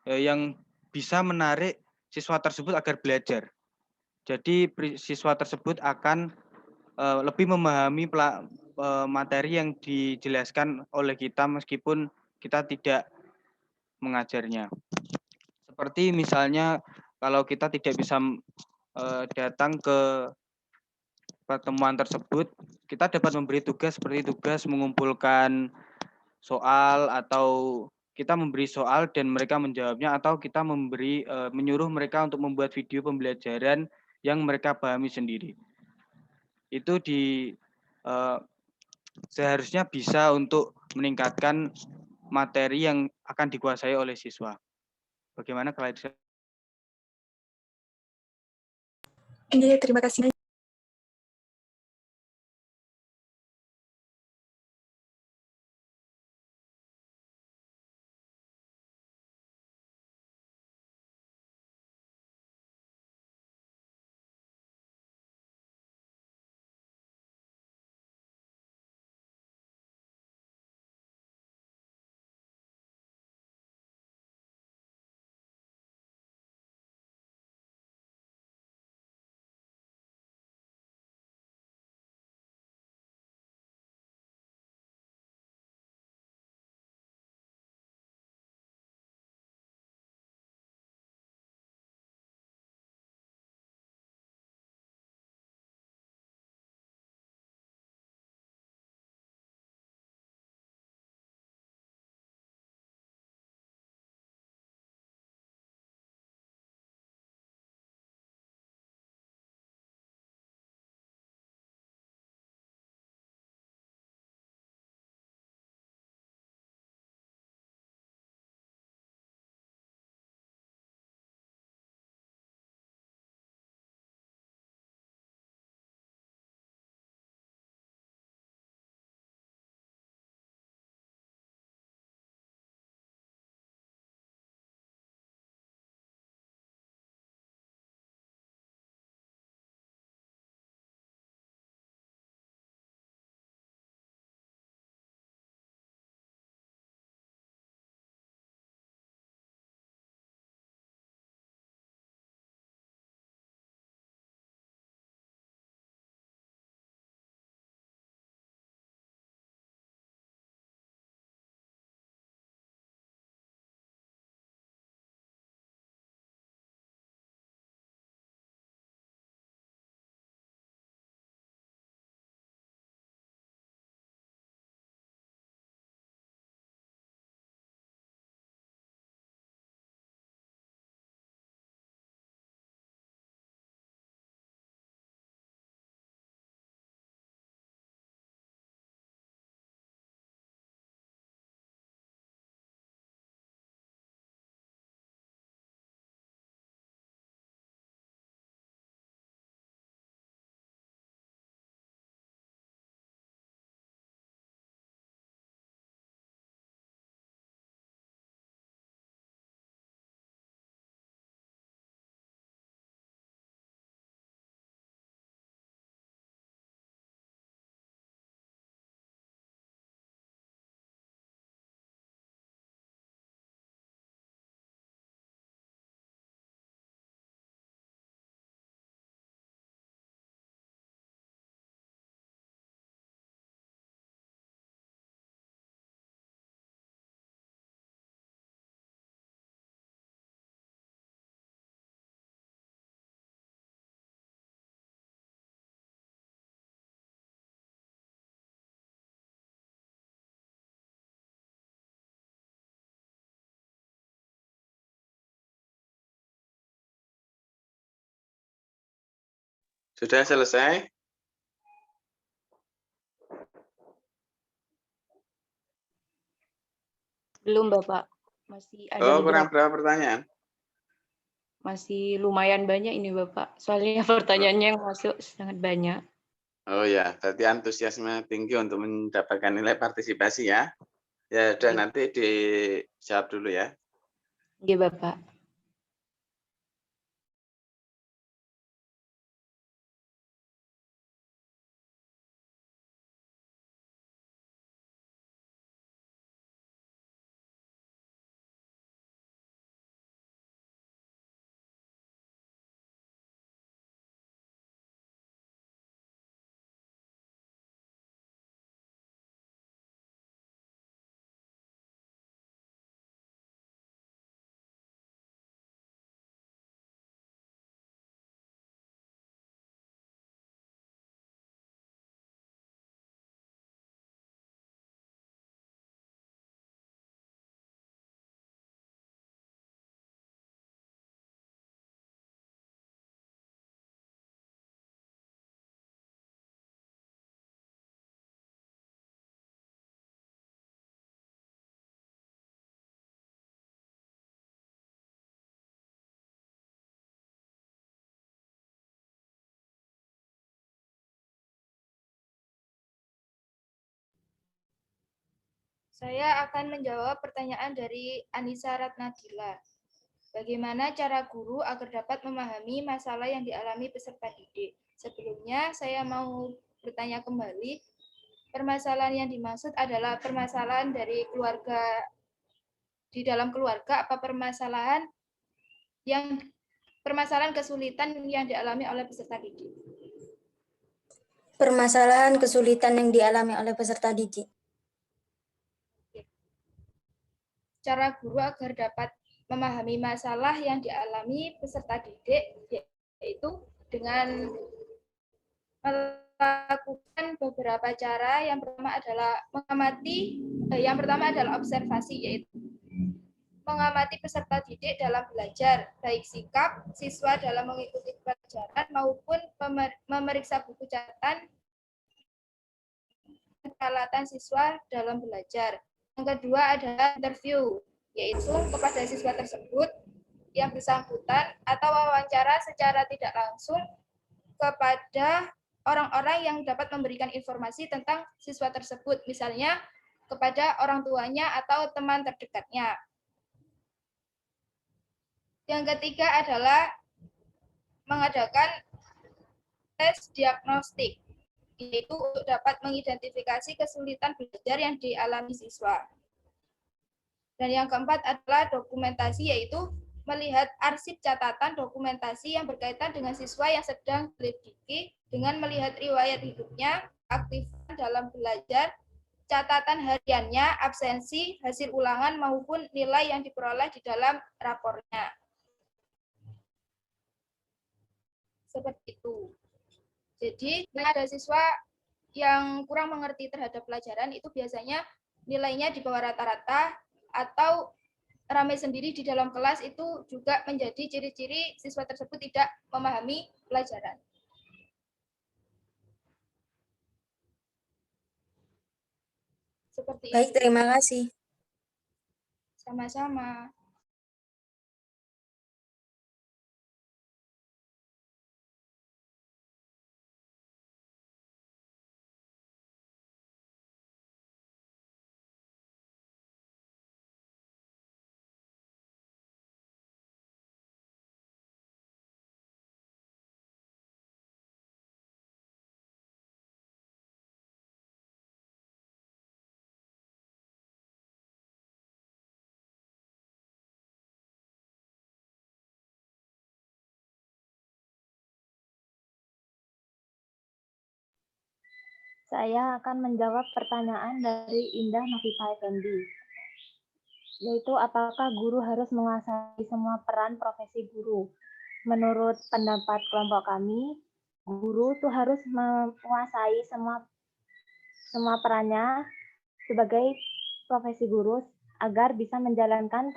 yang bisa menarik siswa tersebut agar belajar. Jadi siswa tersebut akan lebih memahami materi yang dijelaskan oleh kita meskipun kita tidak mengajarnya. Seperti misalnya kalau kita tidak bisa datang ke pertemuan tersebut, kita dapat memberi tugas seperti tugas mengumpulkan soal atau kita memberi soal dan mereka menjawabnya atau kita menyuruh mereka untuk membuat video pembelajaran yang mereka pahami sendiri. Itu seharusnya bisa untuk meningkatkan materi yang akan dikuasai oleh siswa. Bagaimana Clarissa? Terima kasih. Sudah selesai? Belum, Bapak. Masih ada Oh, kurang beberapa. berapa pertanyaan? Masih lumayan banyak ini, Bapak. Soalnya pertanyaannya yang masuk sangat banyak. Oh ya, berarti antusiasme tinggi untuk mendapatkan nilai partisipasi ya. Ya udah, Oke. nanti dijawab dulu ya. Oke, Bapak. Saya akan menjawab pertanyaan dari Anissa Ratnadila. Bagaimana cara guru agar dapat memahami masalah yang dialami peserta didik? Sebelumnya, saya mau bertanya kembali, permasalahan yang dimaksud adalah permasalahan dari keluarga, di dalam keluarga, apa permasalahan kesulitan yang dialami oleh peserta didik? Permasalahan kesulitan yang dialami oleh peserta didik. Cara guru agar dapat memahami masalah yang dialami peserta didik, yaitu dengan melakukan beberapa cara. Yang pertama adalah observasi, yaitu mengamati peserta didik dalam belajar, baik sikap siswa dalam mengikuti pelajaran maupun memeriksa buku catatan peralatan siswa dalam belajar. Yang kedua adalah interview, yaitu kepada siswa tersebut yang bersangkutan atau wawancara secara tidak langsung kepada orang-orang yang dapat memberikan informasi tentang siswa tersebut, misalnya kepada orang tuanya atau teman terdekatnya. Yang ketiga adalah mengadakan tes diagnostik, yaitu untuk dapat mengidentifikasi kesulitan belajar yang dialami siswa. Dan yang keempat adalah dokumentasi, yaitu melihat arsip catatan dokumentasi yang berkaitan dengan siswa yang sedang diselidiki dengan melihat riwayat hidupnya, aktifan dalam belajar, catatan hariannya, absensi, hasil ulangan, maupun nilai yang diperoleh di dalam rapornya. Seperti itu. Jadi, ada siswa yang kurang mengerti terhadap pelajaran, itu biasanya nilainya di bawah rata-rata, atau ramai sendiri di dalam kelas, itu juga menjadi ciri-ciri siswa tersebut tidak memahami pelajaran. Seperti Baik, itu. terima kasih. Sama-sama. Saya akan menjawab pertanyaan dari Indah Novita Effendi, yaitu apakah guru harus menguasai semua peran profesi guru? Menurut pendapat kelompok kami, guru tuh harus menguasai semua perannya sebagai profesi guru agar bisa menjalankan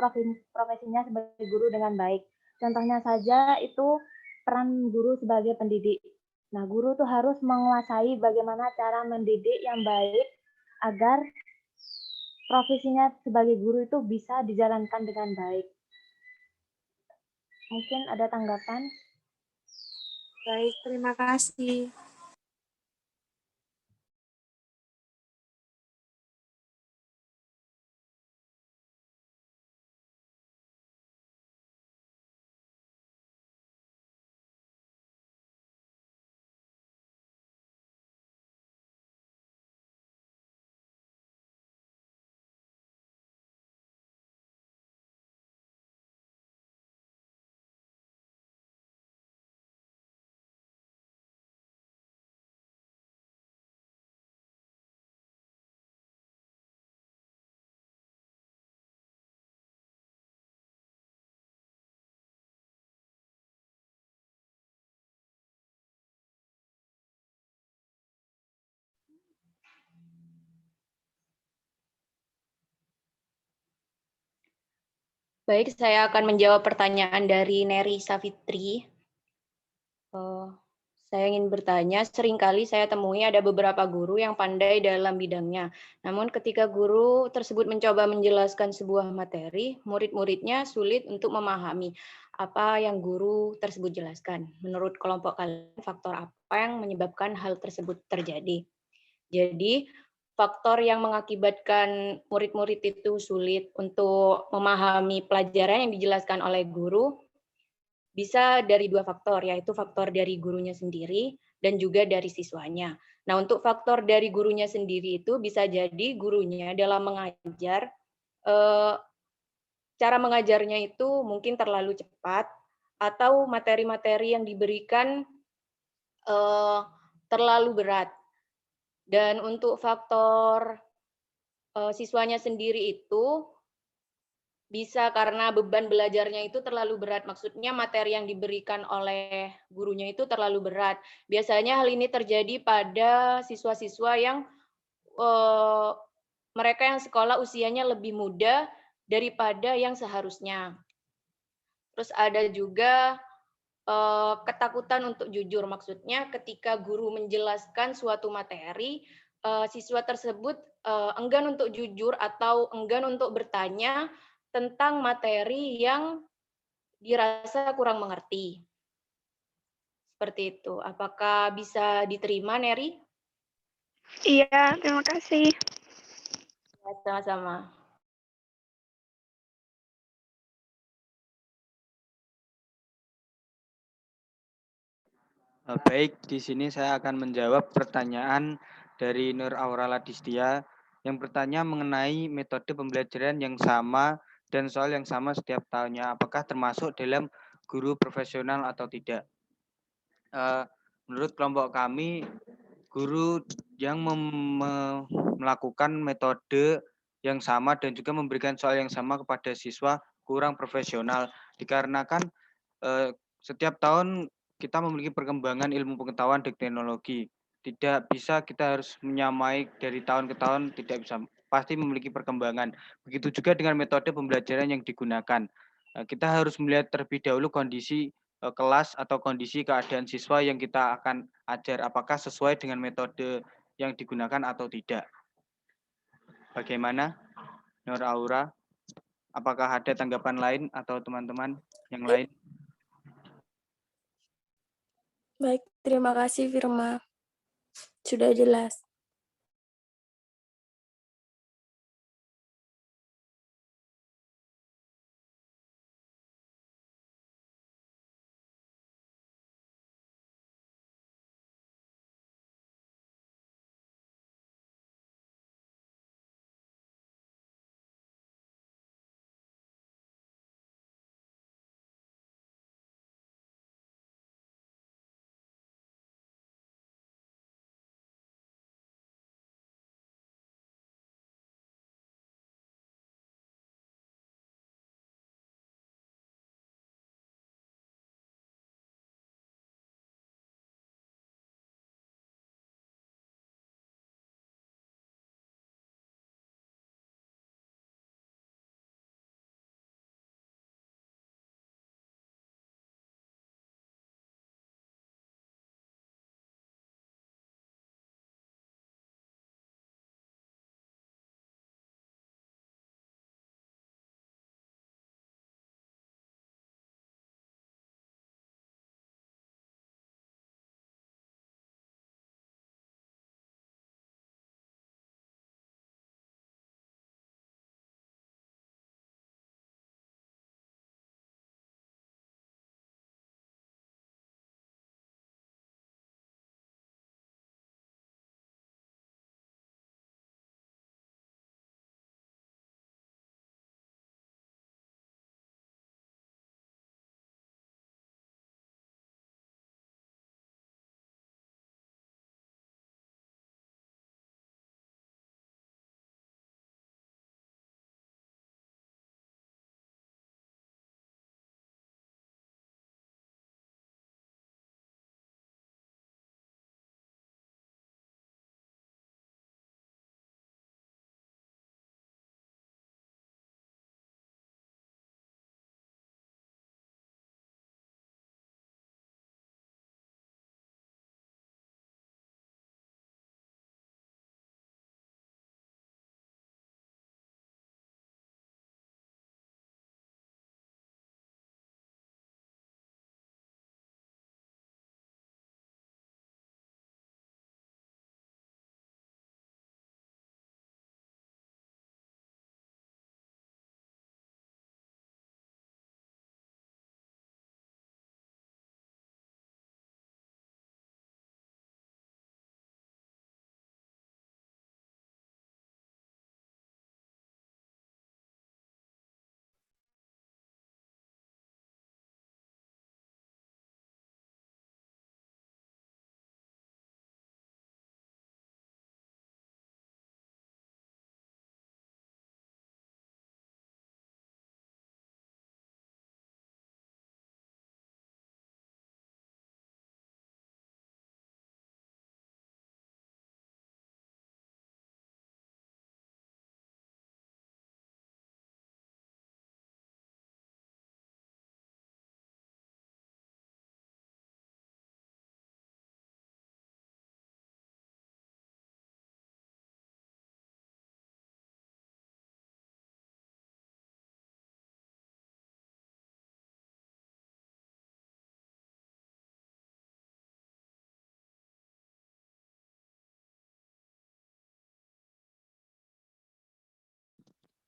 profesinya sebagai guru dengan baik. Contohnya saja itu peran guru sebagai pendidik. Nah, guru tuh harus menguasai bagaimana cara mendidik yang baik agar profesinya sebagai guru itu bisa dijalankan dengan baik. Mungkin ada tanggapan? Baik, terima kasih. Baik, saya akan menjawab pertanyaan dari Neri Savitri. Saya ingin bertanya, seringkali saya temui ada beberapa guru yang pandai dalam bidangnya. Namun ketika guru tersebut mencoba menjelaskan sebuah materi, murid-muridnya sulit untuk memahami apa yang guru tersebut jelaskan. Menurut kelompok kalian, faktor apa yang menyebabkan hal tersebut terjadi? Jadi, faktor yang mengakibatkan murid-murid itu sulit untuk memahami pelajaran yang dijelaskan oleh guru bisa dari dua faktor, yaitu faktor dari gurunya sendiri dan juga dari siswanya. Nah, untuk faktor dari gurunya sendiri itu bisa jadi gurunya dalam mengajar, cara mengajarnya itu mungkin terlalu cepat, atau materi-materi yang diberikan terlalu berat. Dan untuk faktor siswanya sendiri itu bisa karena beban belajarnya itu terlalu berat. Maksudnya materi yang diberikan oleh gurunya itu terlalu berat. Biasanya hal ini terjadi pada siswa-siswa yang mereka yang sekolah usianya lebih muda daripada yang seharusnya. Terus ada juga ketakutan untuk jujur. Maksudnya ketika guru menjelaskan suatu materi, siswa tersebut enggan untuk jujur atau enggan untuk bertanya tentang materi yang dirasa kurang mengerti. Seperti itu. Apakah bisa diterima, Neri? Iya, terima kasih. Ya, sama-sama. Baik, di sini saya akan menjawab pertanyaan dari Nur Aura Ladistia yang bertanya mengenai metode pembelajaran yang sama dan soal yang sama setiap tahunnya. Apakah termasuk dalam guru profesional atau tidak? Menurut kelompok kami, guru yang melakukan metode yang sama dan juga memberikan soal yang sama kepada siswa kurang profesional, dikarenakan setiap tahun kita memiliki perkembangan ilmu pengetahuan dan teknologi. Tidak bisa kita harus menyamai dari tahun ke tahun, tidak bisa. Pasti memiliki perkembangan. Begitu juga dengan metode pembelajaran yang digunakan. Kita harus melihat terlebih dahulu kondisi kelas atau kondisi keadaan siswa yang kita akan ajar, apakah sesuai dengan metode yang digunakan atau tidak. Bagaimana, Nur Aura? Apakah ada tanggapan lain atau teman-teman yang lain? Baik, terima kasih Firma. Sudah jelas.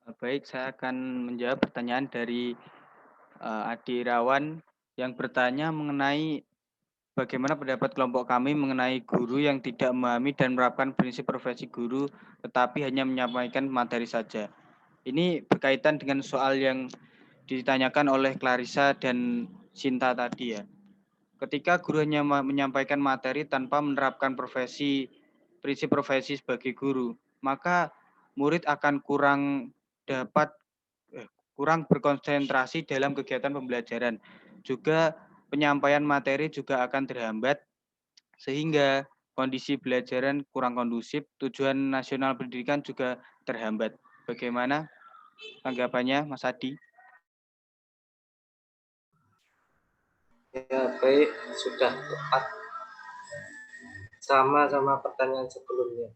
Baik, saya akan menjawab pertanyaan dari Adi Irawan yang bertanya mengenai bagaimana pendapat kelompok kami mengenai guru yang tidak memahami dan menerapkan prinsip profesi guru, tetapi hanya menyampaikan materi saja. Ini berkaitan dengan soal yang ditanyakan oleh Clarissa dan Sinta tadi ya. Ketika guru hanya menyampaikan materi tanpa menerapkan prinsip profesi sebagai guru, maka murid akan kurang berkonsentrasi dalam kegiatan pembelajaran. Juga penyampaian materi juga akan terhambat sehingga kondisi belajaran kurang kondusif, tujuan nasional pendidikan juga terhambat. Bagaimana tanggapannya, Mas Adi? Ya, baik, sudah tepat. Sama pertanyaan sebelumnya.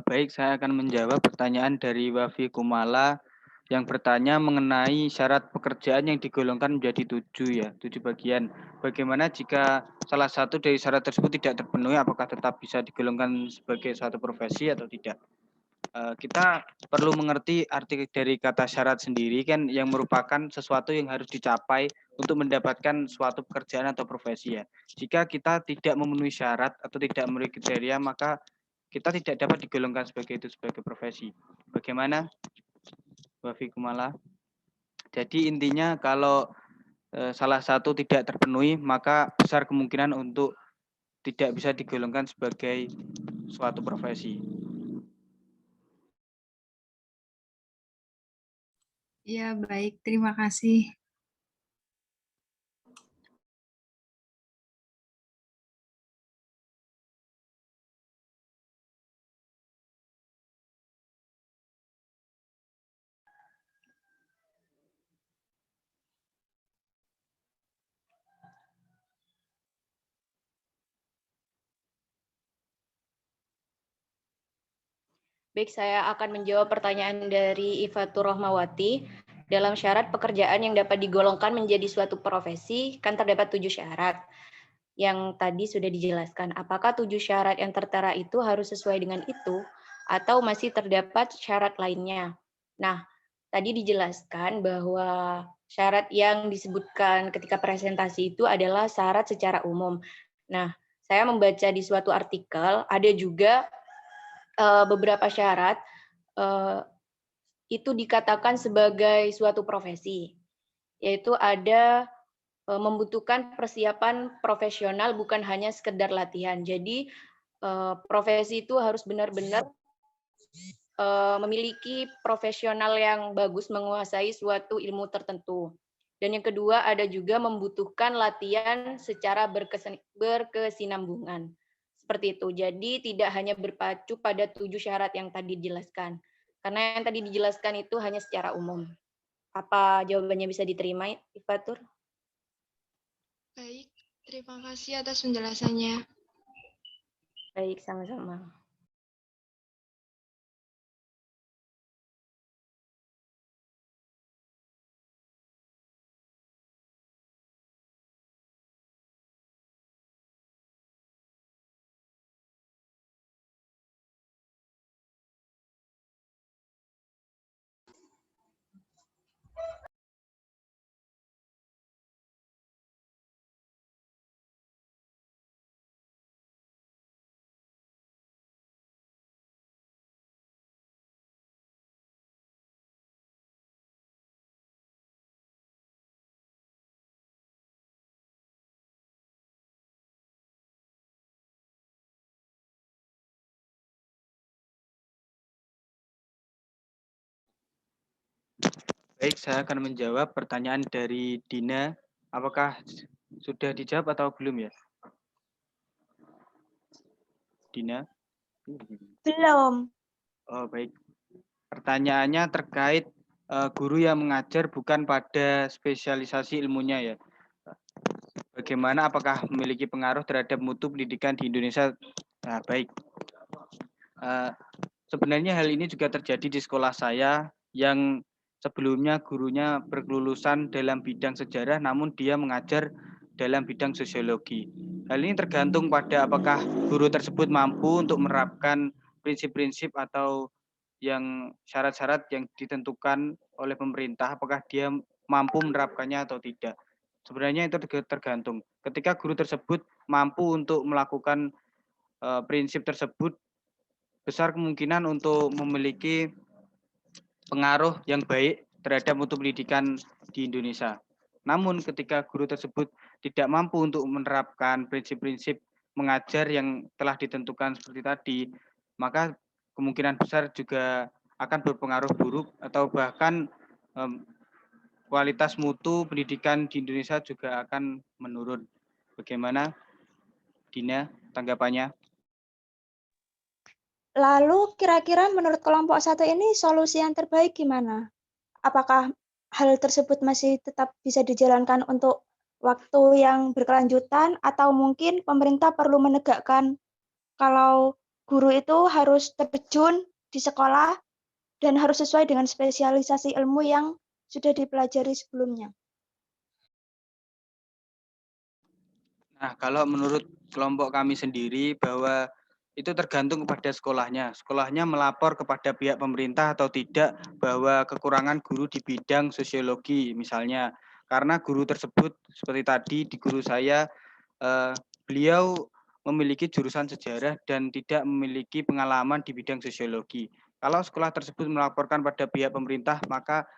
Baik, saya akan menjawab pertanyaan dari Wafi Kumala yang bertanya mengenai syarat pekerjaan yang digolongkan menjadi 7 bagian. Bagaimana jika salah satu dari syarat tersebut tidak terpenuhi, apakah tetap bisa digolongkan sebagai suatu profesi atau tidak? Kita perlu mengerti arti dari kata syarat sendiri kan yang merupakan sesuatu yang harus dicapai untuk mendapatkan suatu pekerjaan atau profesi ya. Jika kita tidak memenuhi syarat atau tidak memenuhi kriteria, maka kita tidak dapat digolongkan sebagai profesi. Bagaimana, Wafi Kumala? Jadi intinya kalau salah satu tidak terpenuhi, maka besar kemungkinan untuk tidak bisa digolongkan sebagai suatu profesi. Ya, baik. Terima kasih. Baik, saya akan menjawab pertanyaan dari Ifatur Rahmawati. Dalam syarat pekerjaan yang dapat digolongkan menjadi suatu profesi, kan terdapat 7 syarat yang tadi sudah dijelaskan. Apakah 7 syarat yang tertera itu harus sesuai dengan itu, atau masih terdapat syarat lainnya? Nah, tadi dijelaskan bahwa syarat yang disebutkan ketika presentasi itu adalah syarat secara umum. Nah, saya membaca di suatu artikel, ada juga beberapa syarat itu dikatakan sebagai suatu profesi, yaitu ada membutuhkan persiapan profesional bukan hanya sekedar latihan. Jadi profesi itu harus benar-benar memiliki profesional yang bagus menguasai suatu ilmu tertentu. Dan yang kedua ada juga membutuhkan latihan secara berkesinambungan. Seperti itu. Jadi tidak hanya berpacu pada 7 syarat yang tadi dijelaskan. Karena yang tadi dijelaskan itu hanya secara umum. Apa jawabannya bisa diterima, Ifatur? Baik, terima kasih atas penjelasannya. Baik, sama-sama. Baik, saya akan menjawab pertanyaan dari Dina. Apakah sudah dijawab atau belum ya? Dina? Belum. Oh, baik. Pertanyaannya terkait guru yang mengajar bukan pada spesialisasi ilmunya ya. Bagaimana, apakah memiliki pengaruh terhadap mutu pendidikan di Indonesia? Nah, baik. Sebenarnya hal ini juga terjadi di sekolah saya yang sebelumnya gurunya berkelulusan dalam bidang sejarah, namun dia mengajar dalam bidang sosiologi. Hal ini tergantung pada apakah guru tersebut mampu untuk menerapkan prinsip-prinsip atau yang syarat-syarat yang ditentukan oleh pemerintah, apakah dia mampu menerapkannya atau tidak. Sebenarnya itu tergantung. Ketika guru tersebut mampu untuk melakukan prinsip tersebut, besar kemungkinan untuk memiliki pengaruh yang baik terhadap mutu pendidikan di Indonesia. Namun ketika guru tersebut tidak mampu untuk menerapkan prinsip-prinsip mengajar yang telah ditentukan seperti tadi, maka kemungkinan besar juga akan berpengaruh buruk atau bahkan kualitas mutu pendidikan di Indonesia juga akan menurun. Bagaimana, Dina, tanggapannya? Lalu kira-kira menurut kelompok 1 ini solusi yang terbaik gimana? Apakah hal tersebut masih tetap bisa dijalankan untuk waktu yang berkelanjutan atau mungkin pemerintah perlu menegakkan kalau guru itu harus terjun di sekolah dan harus sesuai dengan spesialisasi ilmu yang sudah dipelajari sebelumnya? Nah, kalau menurut kelompok kami sendiri bahwa itu tergantung kepada sekolahnya. Sekolahnya melapor kepada pihak pemerintah atau tidak bahwa kekurangan guru di bidang sosiologi misalnya. Karena guru tersebut seperti tadi di guru saya, beliau memiliki jurusan sejarah dan tidak memiliki pengalaman di bidang sosiologi. Kalau sekolah tersebut melaporkan pada pihak pemerintah, maka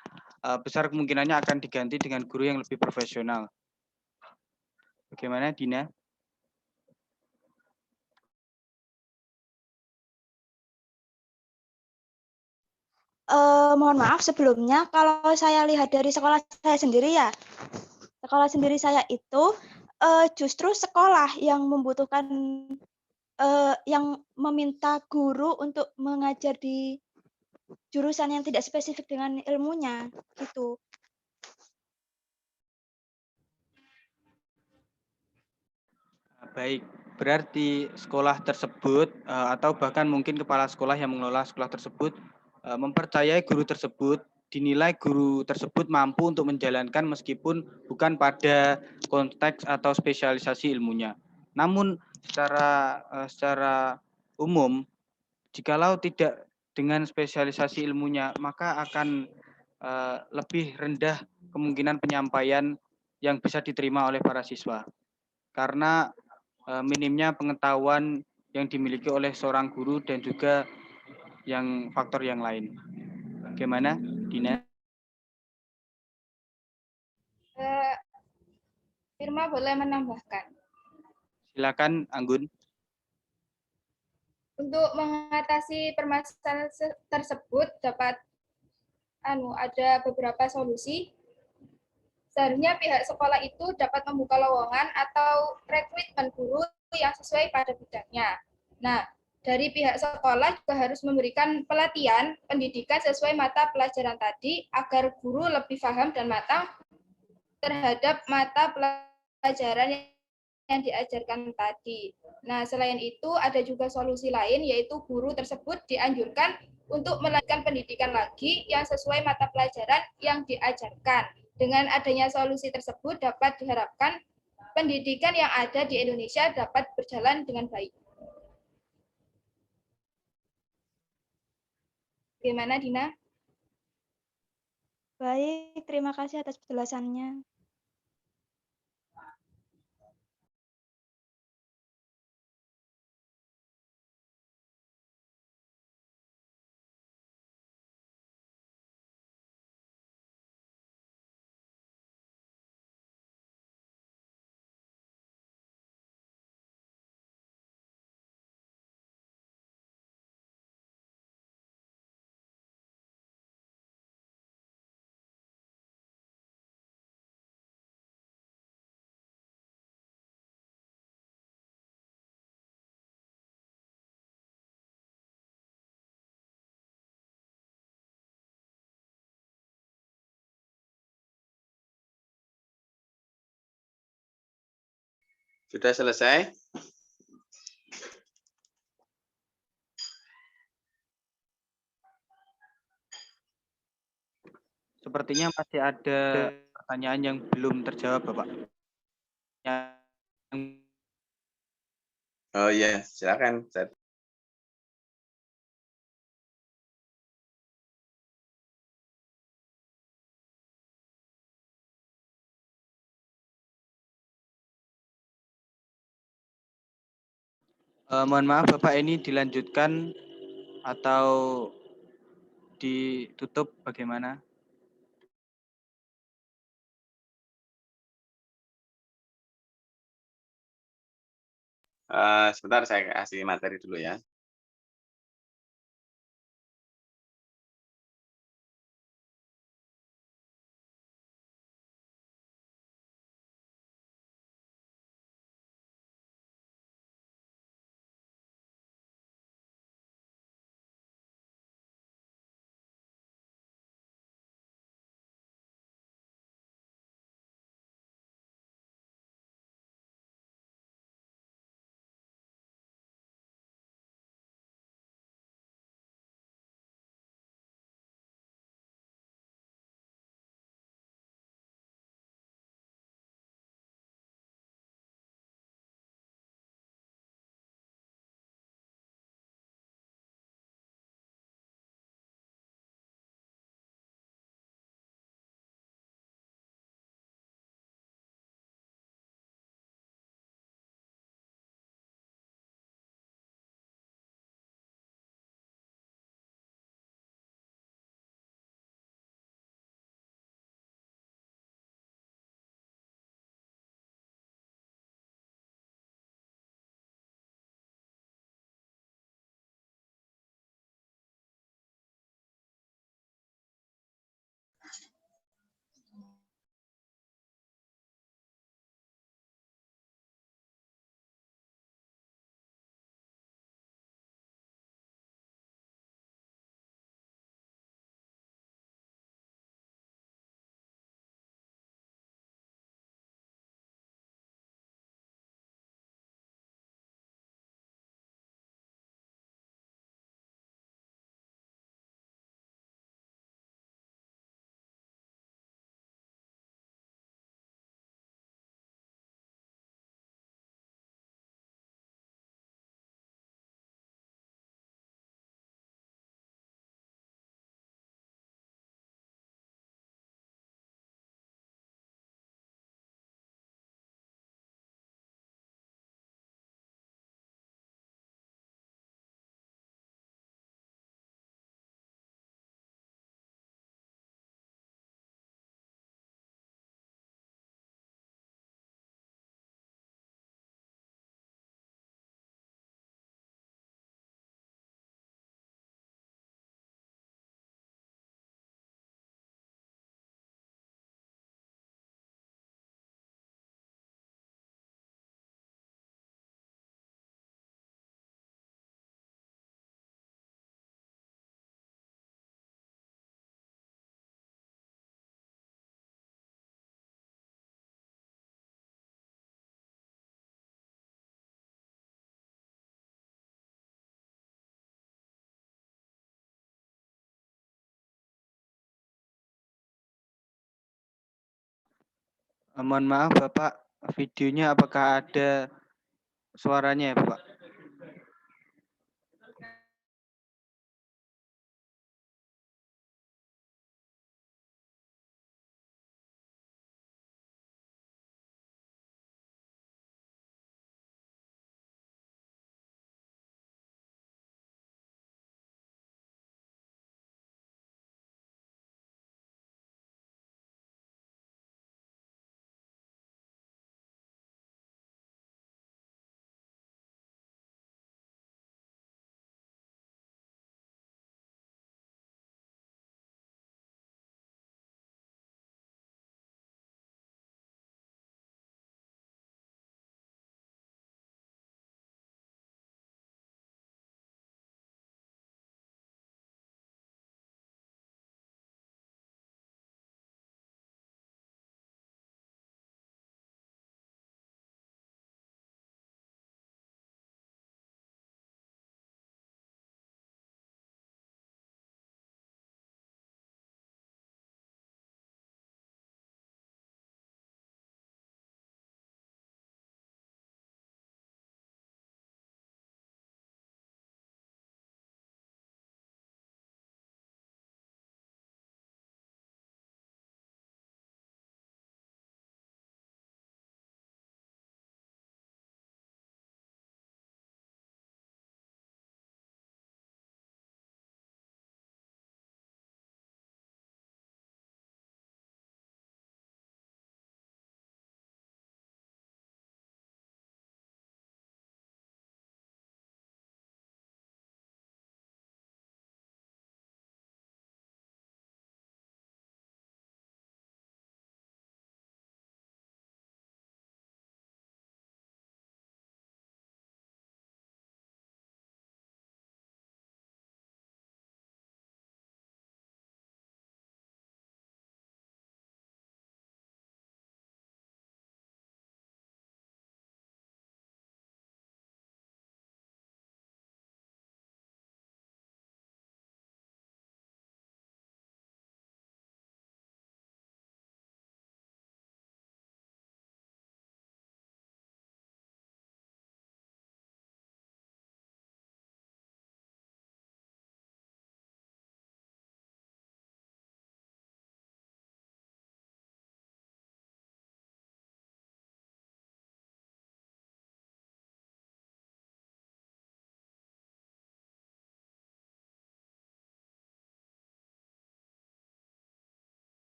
besar kemungkinannya akan diganti dengan guru yang lebih profesional. Bagaimana, Dina? Mohon maaf sebelumnya, kalau saya lihat dari sekolah saya sendiri ya, sekolah sendiri saya itu justru sekolah yang membutuhkan, yang meminta guru untuk mengajar di jurusan yang tidak spesifik dengan ilmunya, gitu. Baik, berarti sekolah tersebut atau bahkan mungkin kepala sekolah yang mengelola sekolah tersebut mempercayai guru tersebut, dinilai guru tersebut mampu untuk menjalankan meskipun bukan pada konteks atau spesialisasi ilmunya. Namun secara umum, jikalau tidak dengan spesialisasi ilmunya, maka akan lebih rendah kemungkinan penyampaian yang bisa diterima oleh para siswa. Karena minimnya pengetahuan yang dimiliki oleh seorang guru dan juga yang faktor yang lain. Bagaimana, Dina? Firma boleh menambahkan. Silakan, Anggun. Untuk mengatasi permasalahan tersebut dapat ada beberapa solusi. Seharusnya pihak sekolah itu dapat membuka lowongan atau rekrutmen guru yang sesuai pada bidangnya. Nah, dari pihak sekolah juga harus memberikan pelatihan pendidikan sesuai mata pelajaran tadi agar guru lebih paham dan matang terhadap mata pelajaran yang diajarkan tadi. Nah, selain itu ada juga solusi lain yaitu guru tersebut dianjurkan untuk melanjutkan pendidikan lagi yang sesuai mata pelajaran yang diajarkan. Dengan adanya solusi tersebut dapat diharapkan pendidikan yang ada di Indonesia dapat berjalan dengan baik. Bagaimana, Dina? Baik, terima kasih atas penjelasannya. Sudah selesai? Sepertinya masih ada pertanyaan yang belum terjawab, Bapak. Oh iya, silakan. Mohon maaf, Bapak, ini dilanjutkan atau ditutup bagaimana? Sebentar saya kasih materi dulu ya. Mohon maaf Bapak, videonya apakah ada suaranya ya Bapak?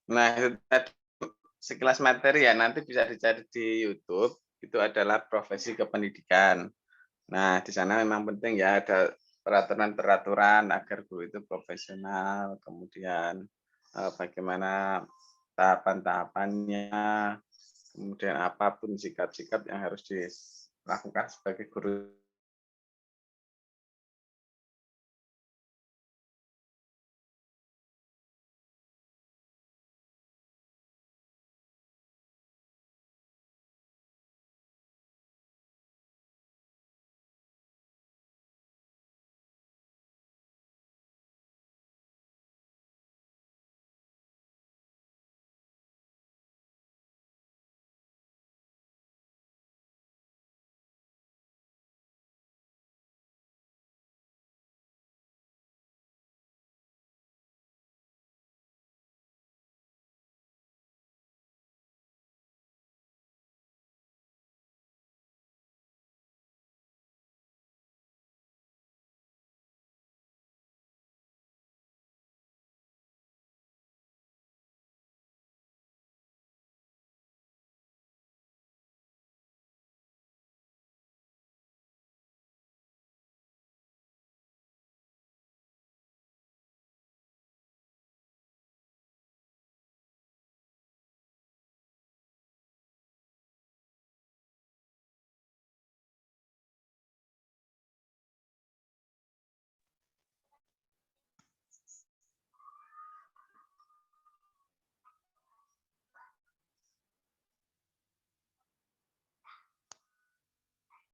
Nah, itu tadi sekilas materi ya, nanti bisa dicari di YouTube, itu adalah profesi kependidikan. Nah, di sana memang penting ya ada peraturan-peraturan agar guru itu profesional, kemudian bagaimana tahapan-tahapannya, kemudian apapun sikap-sikap yang harus dilakukan sebagai guru